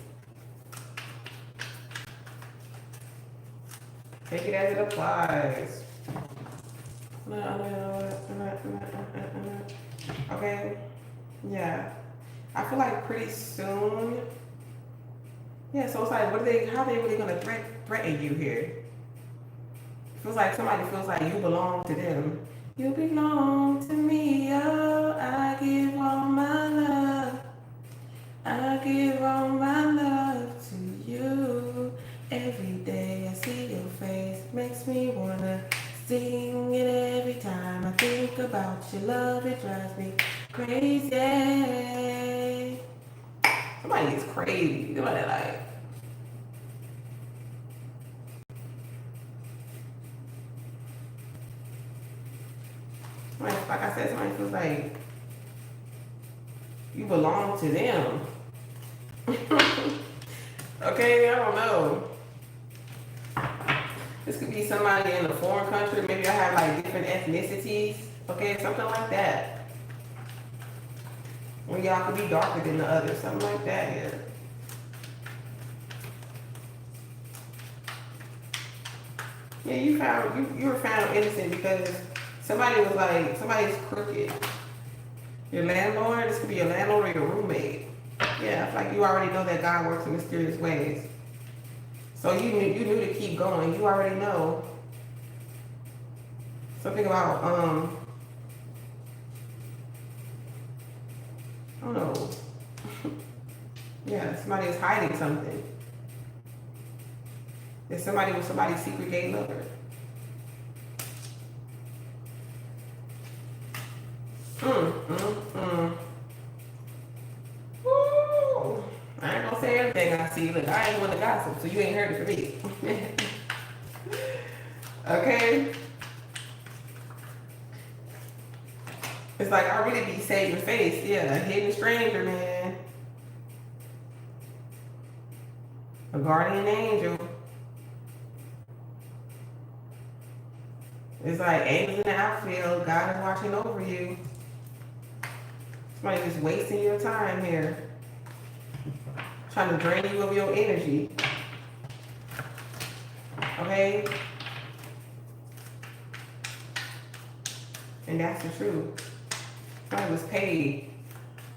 Speaker 2: Take it as it applies. Okay. Yeah. I feel like pretty soon. Yeah, so it's like, how are they really gonna threaten you here? It feels like somebody feels like you belong to them. You belong to me, oh, I give all my love. I give all my love to you. Every day I see your face, makes me wanna sing it every time I think about your love, it drives me crazy. Somebody is crazy. Somebody like, like I said, somebody feels like you belong to them. Okay, I don't know. This could be somebody in a foreign country. Maybe I have like different ethnicities. Okay, something like that. When y'all could be darker than the other, something like that. Yeah. Yeah, you were found innocent because somebody was like, somebody's crooked. Your landlord. This could be your landlord or your roommate. Yeah, I feel like you already know that God works in mysterious ways. So you knew to keep going. You already know. Something about, I don't know. Yeah, somebody is hiding something. That somebody was somebody's secret gay lover. Woo. I ain't gonna say everything I see. Look, I ain't one to gossip, so you ain't heard it from me. Okay? It's like I really be saving face. Yeah, a hidden stranger, man. A guardian angel. It's like angels in the outfield. God is watching over you. Somebody just wasting your time here. Trying to drain you of your energy. Okay? And that's the truth. Somebody was paid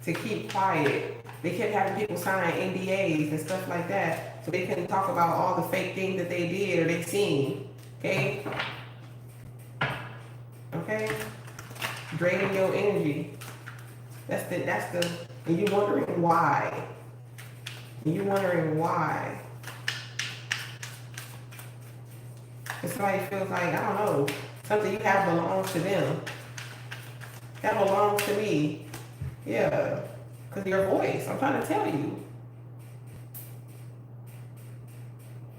Speaker 2: to keep quiet. They kept having people sign NDAs and stuff like that, so they couldn't talk about all the fake things that they did or they seen. Okay? Okay? Draining your energy. That's the, and you wondering why. And you wondering why. And somebody feels like, I don't know, something you have belongs to them. That belongs to me. Yeah. Because your voice, I'm trying to tell you.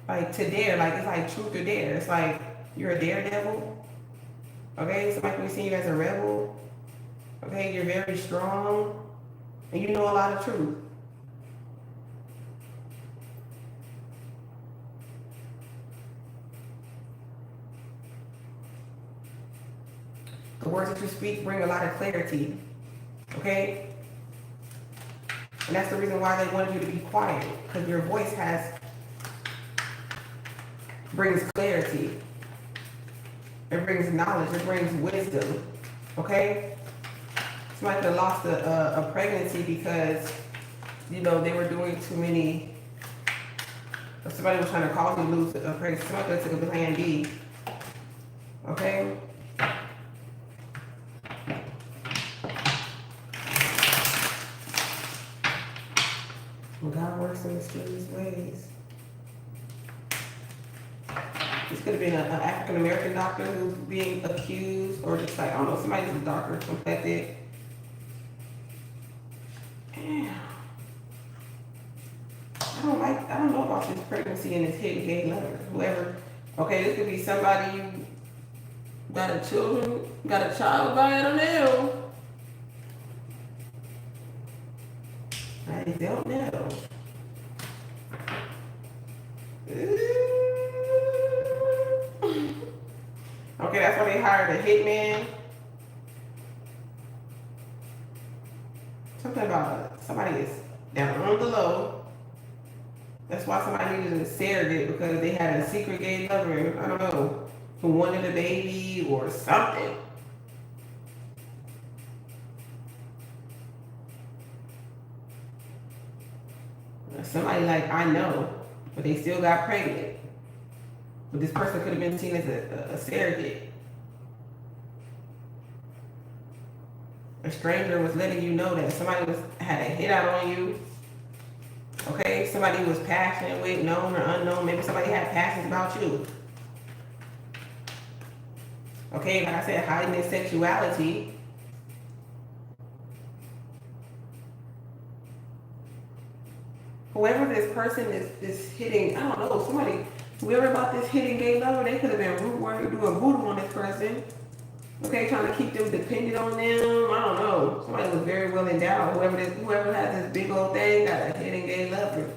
Speaker 2: Like to dare, like it's like truth or dare. It's like you're a daredevil. Okay, somebody can see you as a rebel. Okay, you're very strong. And you know a lot of truth. The words that you speak bring a lot of clarity. Okay? And that's the reason why they wanted you to be quiet. Because your voice brings clarity. It brings knowledge. It brings wisdom. Okay? Somebody could have lost a pregnancy because, you know, they were doing too many. If somebody was trying to cause you to lose a pregnancy, somebody could have took a plan B. Okay? God works in mysterious ways. This could have been an African American doctor who's being accused, or just like, I don't know, somebody who's a doctor completed. Damn. I don't know about this pregnancy and this hidden gay lover. Whoever, okay, this could be somebody you got a child by, I don't know. I don't know. Okay, that's why they hired a hitman. Something about somebody is down on the low. That's why somebody needed a surrogate, because they had a secret gay lover, I don't know, who wanted a baby or something. Somebody like, I know, but they still got pregnant. But this person could have been seen as a surrogate. A stranger was letting you know that somebody had a hit out on you. Okay, somebody who was passionate with, known or unknown. Maybe somebody had passions about you. Okay, like I said, hiding their sexuality. Whoever this person is hitting, I don't know, somebody, whoever about this hitting gay lover, they could have been root work, doing voodoo on this person. Okay, trying to keep them dependent on them. I don't know. Somebody was very well endowed. Whoever has this big old thing got a hitting gay lover.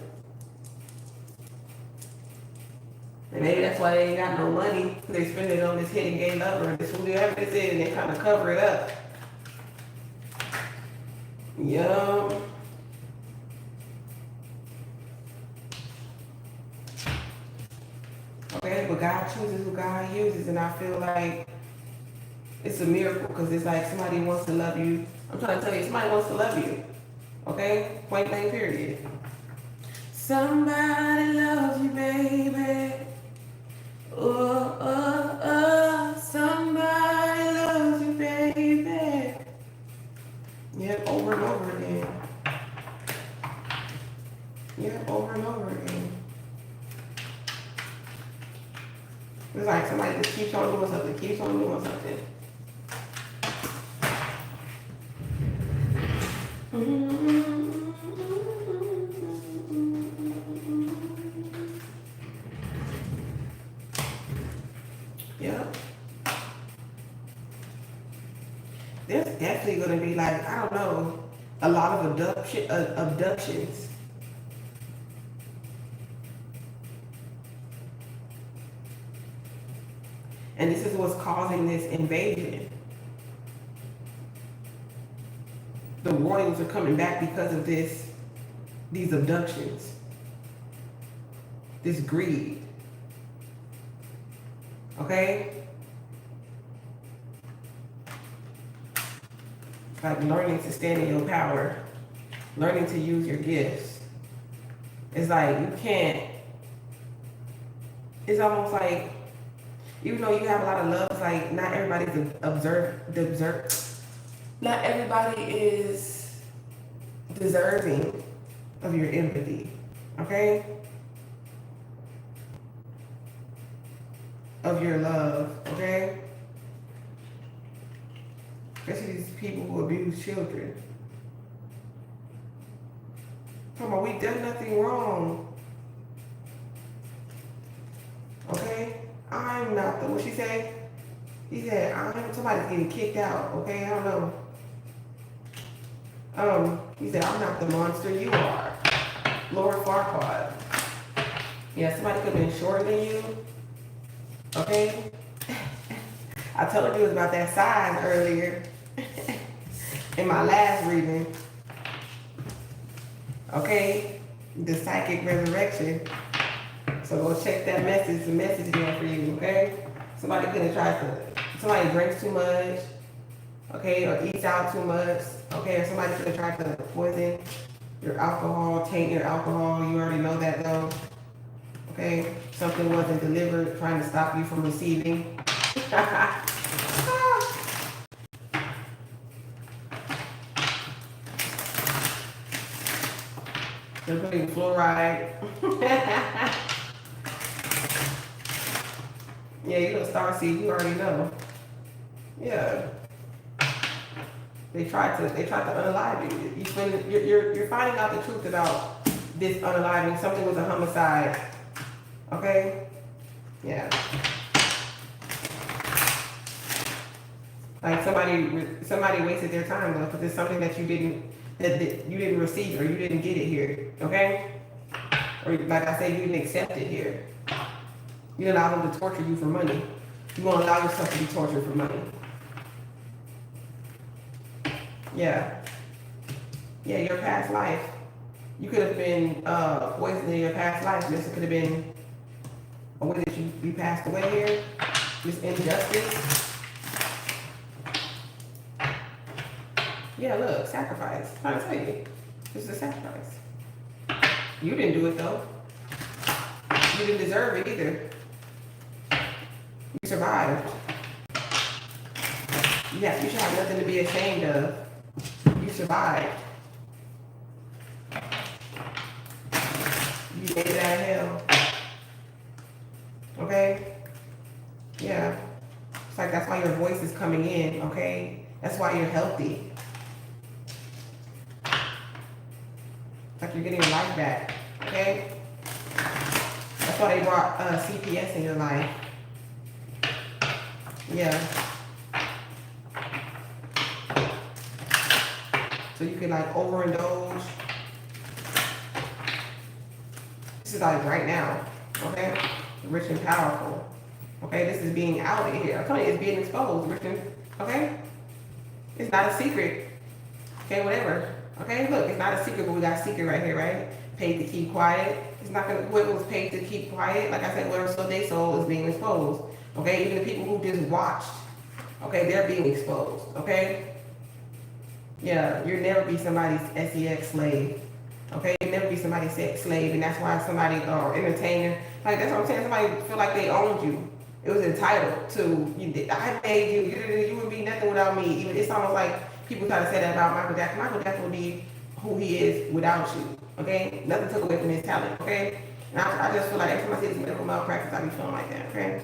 Speaker 2: And maybe that's why they ain't got no money. They spend it on this hitting gay lover. And this whoever this is, and they kind of cover it up. Yup. Okay, but God chooses who God uses, and I feel like it's a miracle, because it's like somebody wants to love you. I'm trying to tell you, somebody wants to love you. Okay? Point blank period. Somebody loves you, baby. Oh, oh, oh. Somebody loves you, baby. Yep, over and over again. Yep, over and over again. It's like somebody just keeps on doing something, keeps on doing something. Yep. There's definitely gonna be like, I don't know, a lot of abductions. And this is what's causing this invasion. The warnings are coming back because of these abductions, this greed. Okay? Like learning to stand in your power, learning to use your gifts. It's like you can't, it's almost like, even though you have a lot of love, it's like not everybody's not everybody is deserving of your empathy, okay? Of your love, okay? Especially these people who abuse children. Come on, we done nothing wrong. Okay? I'm not the, what she say? He said, somebody's getting kicked out, okay? I don't know. He said, I'm not the monster you are. Lord Farquaad. Yeah, somebody could have been shorter than you. Okay? I told you it was about that size earlier. In my last reading. Okay? The psychic resurrection. So go check that message, the message there for you, okay? Somebody could have tried to, somebody drinks too much, okay, or eats out too much, okay, or somebody could have tried to poison your alcohol, taint your alcohol, you already know that though, okay? Something wasn't delivered, trying to stop you from receiving. They're putting fluoride. Yeah, you're a starseed, you already know. Yeah. They tried to unalive you. You're finding out the truth about this unaliving. Something was a homicide. Okay? Yeah. Like somebody wasted their time though, because it's something that you didn't receive or you didn't get it here. Okay? Or like I said, you didn't accept it here. You allow them to torture you for money. You won't allow yourself to be tortured for money. Yeah. Yeah, your past life. You could have been poisoned in your past life. This could have been a way that you passed away here. This injustice. Yeah, look, sacrifice. I'm trying to tell you. This is a sacrifice. You didn't do it though. You didn't deserve it either. You survived. Yeah, you should have nothing to be ashamed of. You survived. You made it out of hell. Okay? Yeah. It's like that's why your voice is coming in, okay? That's why you're healthy. It's like you're getting your life back, okay? That's why they brought CPS in your life. Yeah. So you can like overindulge. This is like right now, okay? Rich and powerful. Okay, this is being out here. I'm telling you, it's being exposed, rich and, okay? It's not a secret. Okay, whatever. Okay, look, it's not a secret, but we got a secret right here, right? Paid to keep quiet. It's not gonna, whoever was paid to keep quiet, like I said, whatever sold they sold is being exposed. Okay, even the people who just watched, okay, they're being exposed, okay? Yeah, you'll never be somebody's sex slave, okay? You'll never be somebody's sex slave, and that's why somebody, or entertainer, like that's what I'm saying, somebody feel like they owned you. It was entitled to, I made you, you would be nothing without me. Even it's almost like people try to say that about Michael Jackson. Michael Jackson would be who he is without you, okay? Nothing took away from his talent, okay? And I just feel like every time I see this medical malpractice, I be feeling like that, okay?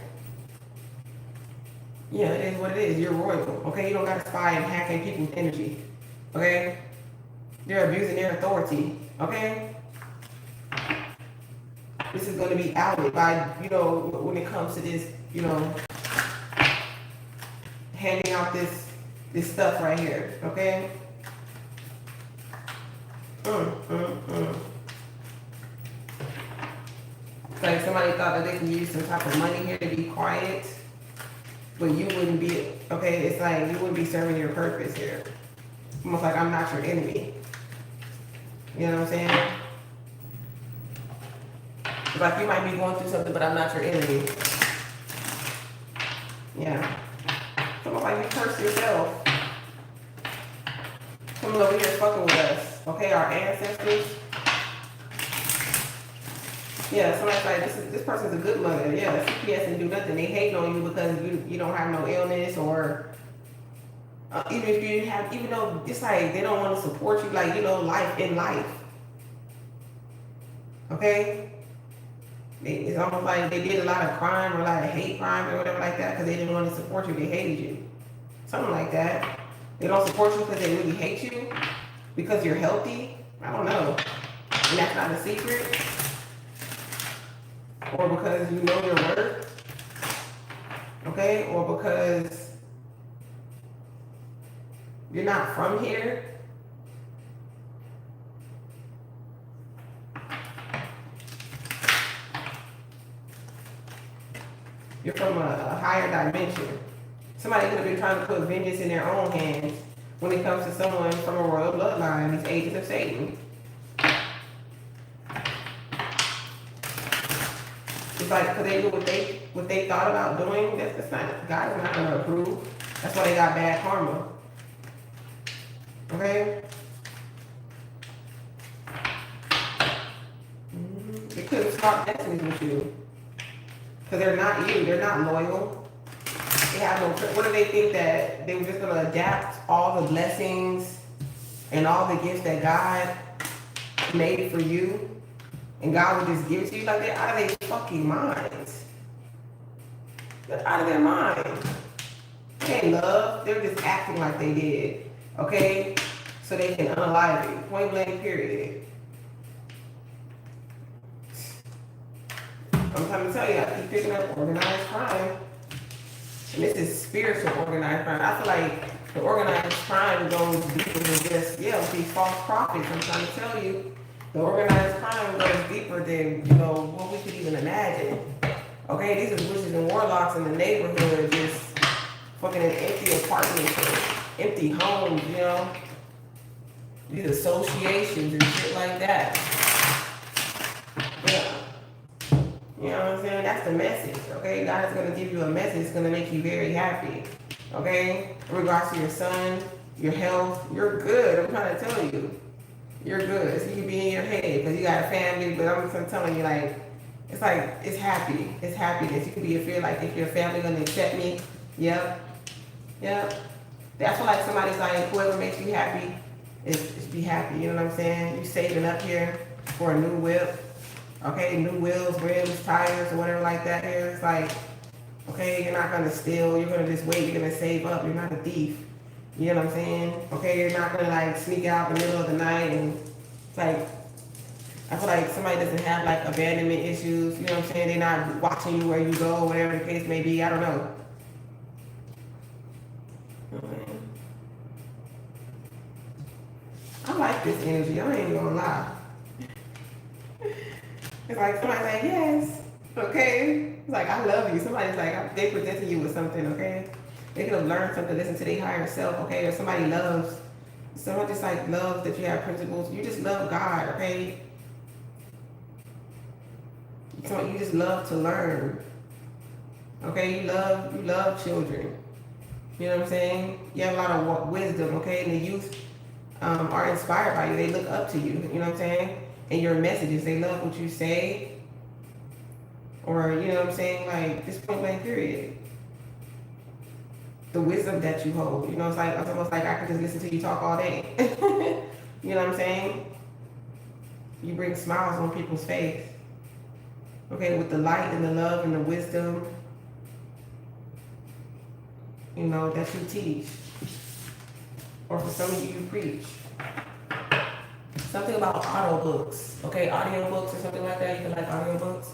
Speaker 2: Yeah, it is what it is. You're royal, okay? You don't gotta spy and hack in people's energy, okay? They're abusing their authority, okay? This is gonna be outed by, when it comes to this, handing out this stuff right here, okay? It's like somebody thought that they can use some type of money here to be quiet, but you wouldn't be, okay? It's like you wouldn't be serving your purpose here. Almost like I'm not your enemy. You know what I'm saying? It's like you might be going through something, but I'm not your enemy. Yeah. It's almost like you curse yourself. Coming over here fucking with us. Okay, our ancestors. Yeah, somebody's like, this person's a good mother. Yeah, CPS didn't do nothing. They hate on you because you don't have no illness, or even if you didn't have, even though it's like they don't want to support you, like, life in life. Okay? It's almost like they did a lot of crime or a lot of hate crime or whatever like that because they didn't want to support you. They hated you. Something like that. They don't support you because they really hate you because you're healthy. I don't know. And that's not a secret. Or because you know your worth, okay? Or because you're not from here. You're from a higher dimension. Somebody could have been trying to put vengeance in their own hands when it comes to someone from a royal bloodline, these agents of Satan. It's like, because they do what they thought about doing, that's not, God is not going to approve. That's why they got bad karma. Okay? They couldn't swap destinies with you. Because they're not you. They're not loyal. They have no, what do they think, that they were just going to adapt all the blessings and all the gifts that God made for you? And God would just give it to you? Like, they're out of their fucking minds. They're out of their mind. They ain't love. They're just acting like they did. Okay? So they can unalive you. Point blank, period. I'm trying to tell you, I keep picking up organized crime. And this is spiritual organized crime. I feel like the organized crime goes deeper than just, with these false prophets. I'm trying to tell you. The organized crime goes deeper than, what we could even imagine. Okay, these are witches and warlocks in the neighborhood, just fucking in empty apartments or empty homes, These associations and shit like that. Yeah. You know what I'm saying? That's the message, okay? God is going to give you a message that's going to make you very happy, okay? In regards to your son, your health, you're good. I'm trying to tell you. You're good. So you can be in your head because you got a family, but I'm telling you, it's happy. It's happiness. You can be feel like, if your family gonna accept me, yep. That's why somebody's like, whoever makes you happy is be happy. You know what I'm saying? You saving up here for a new whip, okay? New wheels, rims, tires, or whatever like that here. It's like, okay, you're not gonna steal. You're gonna just wait. You're gonna save up. You're not a thief. You know what I'm saying? Okay, you're not gonna sneak out in the middle of the night, and it's like, I feel like somebody doesn't have abandonment issues, you know what I'm saying? They're not watching you where you go, whatever the case may be, I don't know. I like this energy, I ain't gonna lie. It's like somebody's like, yes, okay? It's like, I love you. Somebody's like, they presenting you with something, okay? They could have learned something, listen to their higher self, okay? Or someone just loves that you have principles. You just love God, okay? So you just love to learn, okay? You love children. You know what I'm saying? You have a lot of wisdom, okay? And the youth are inspired by you. They look up to you, you know what I'm saying? And your messages, they love what you say. Or, you know what I'm saying? This point blank period. The wisdom that you hold. It's almost like I could just listen to you talk all day. You know what I'm saying? You bring smiles on people's face. Okay, with the light and the love and the wisdom. you know, that you teach. Or for some of you, you preach. Something about audio books, okay? Audio books or something like that. You can like audio books.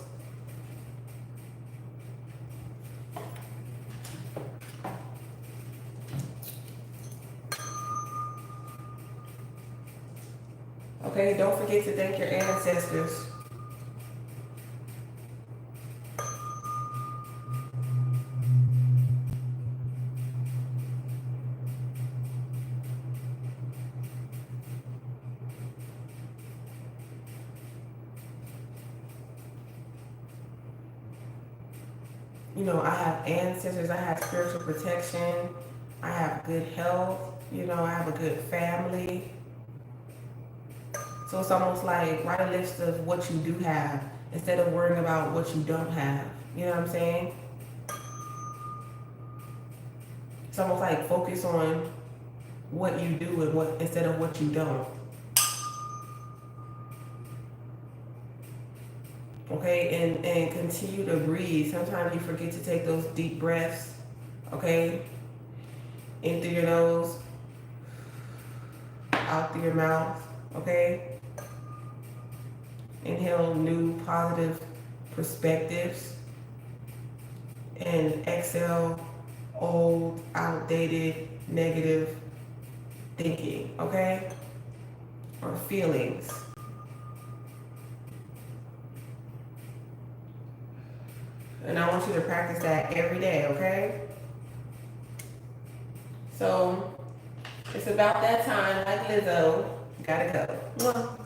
Speaker 2: Okay, don't forget to thank your ancestors. You know, I have ancestors, I have spiritual protection, I have good health, you know, I have a good family. So it's almost like write a list of what you do have instead of worrying about what you don't have. You know what I'm saying? It's almost like focus on what you do and what instead of what you don't. Okay, and continue to breathe. Sometimes you forget to take those deep breaths, okay? In through your nose, out through your mouth, okay? Inhale new positive perspectives and exhale old, outdated, negative thinking, okay? Or feelings. And I want you to practice that every day, okay? So, it's about that time, like Lizzo, gotta go. Mwah.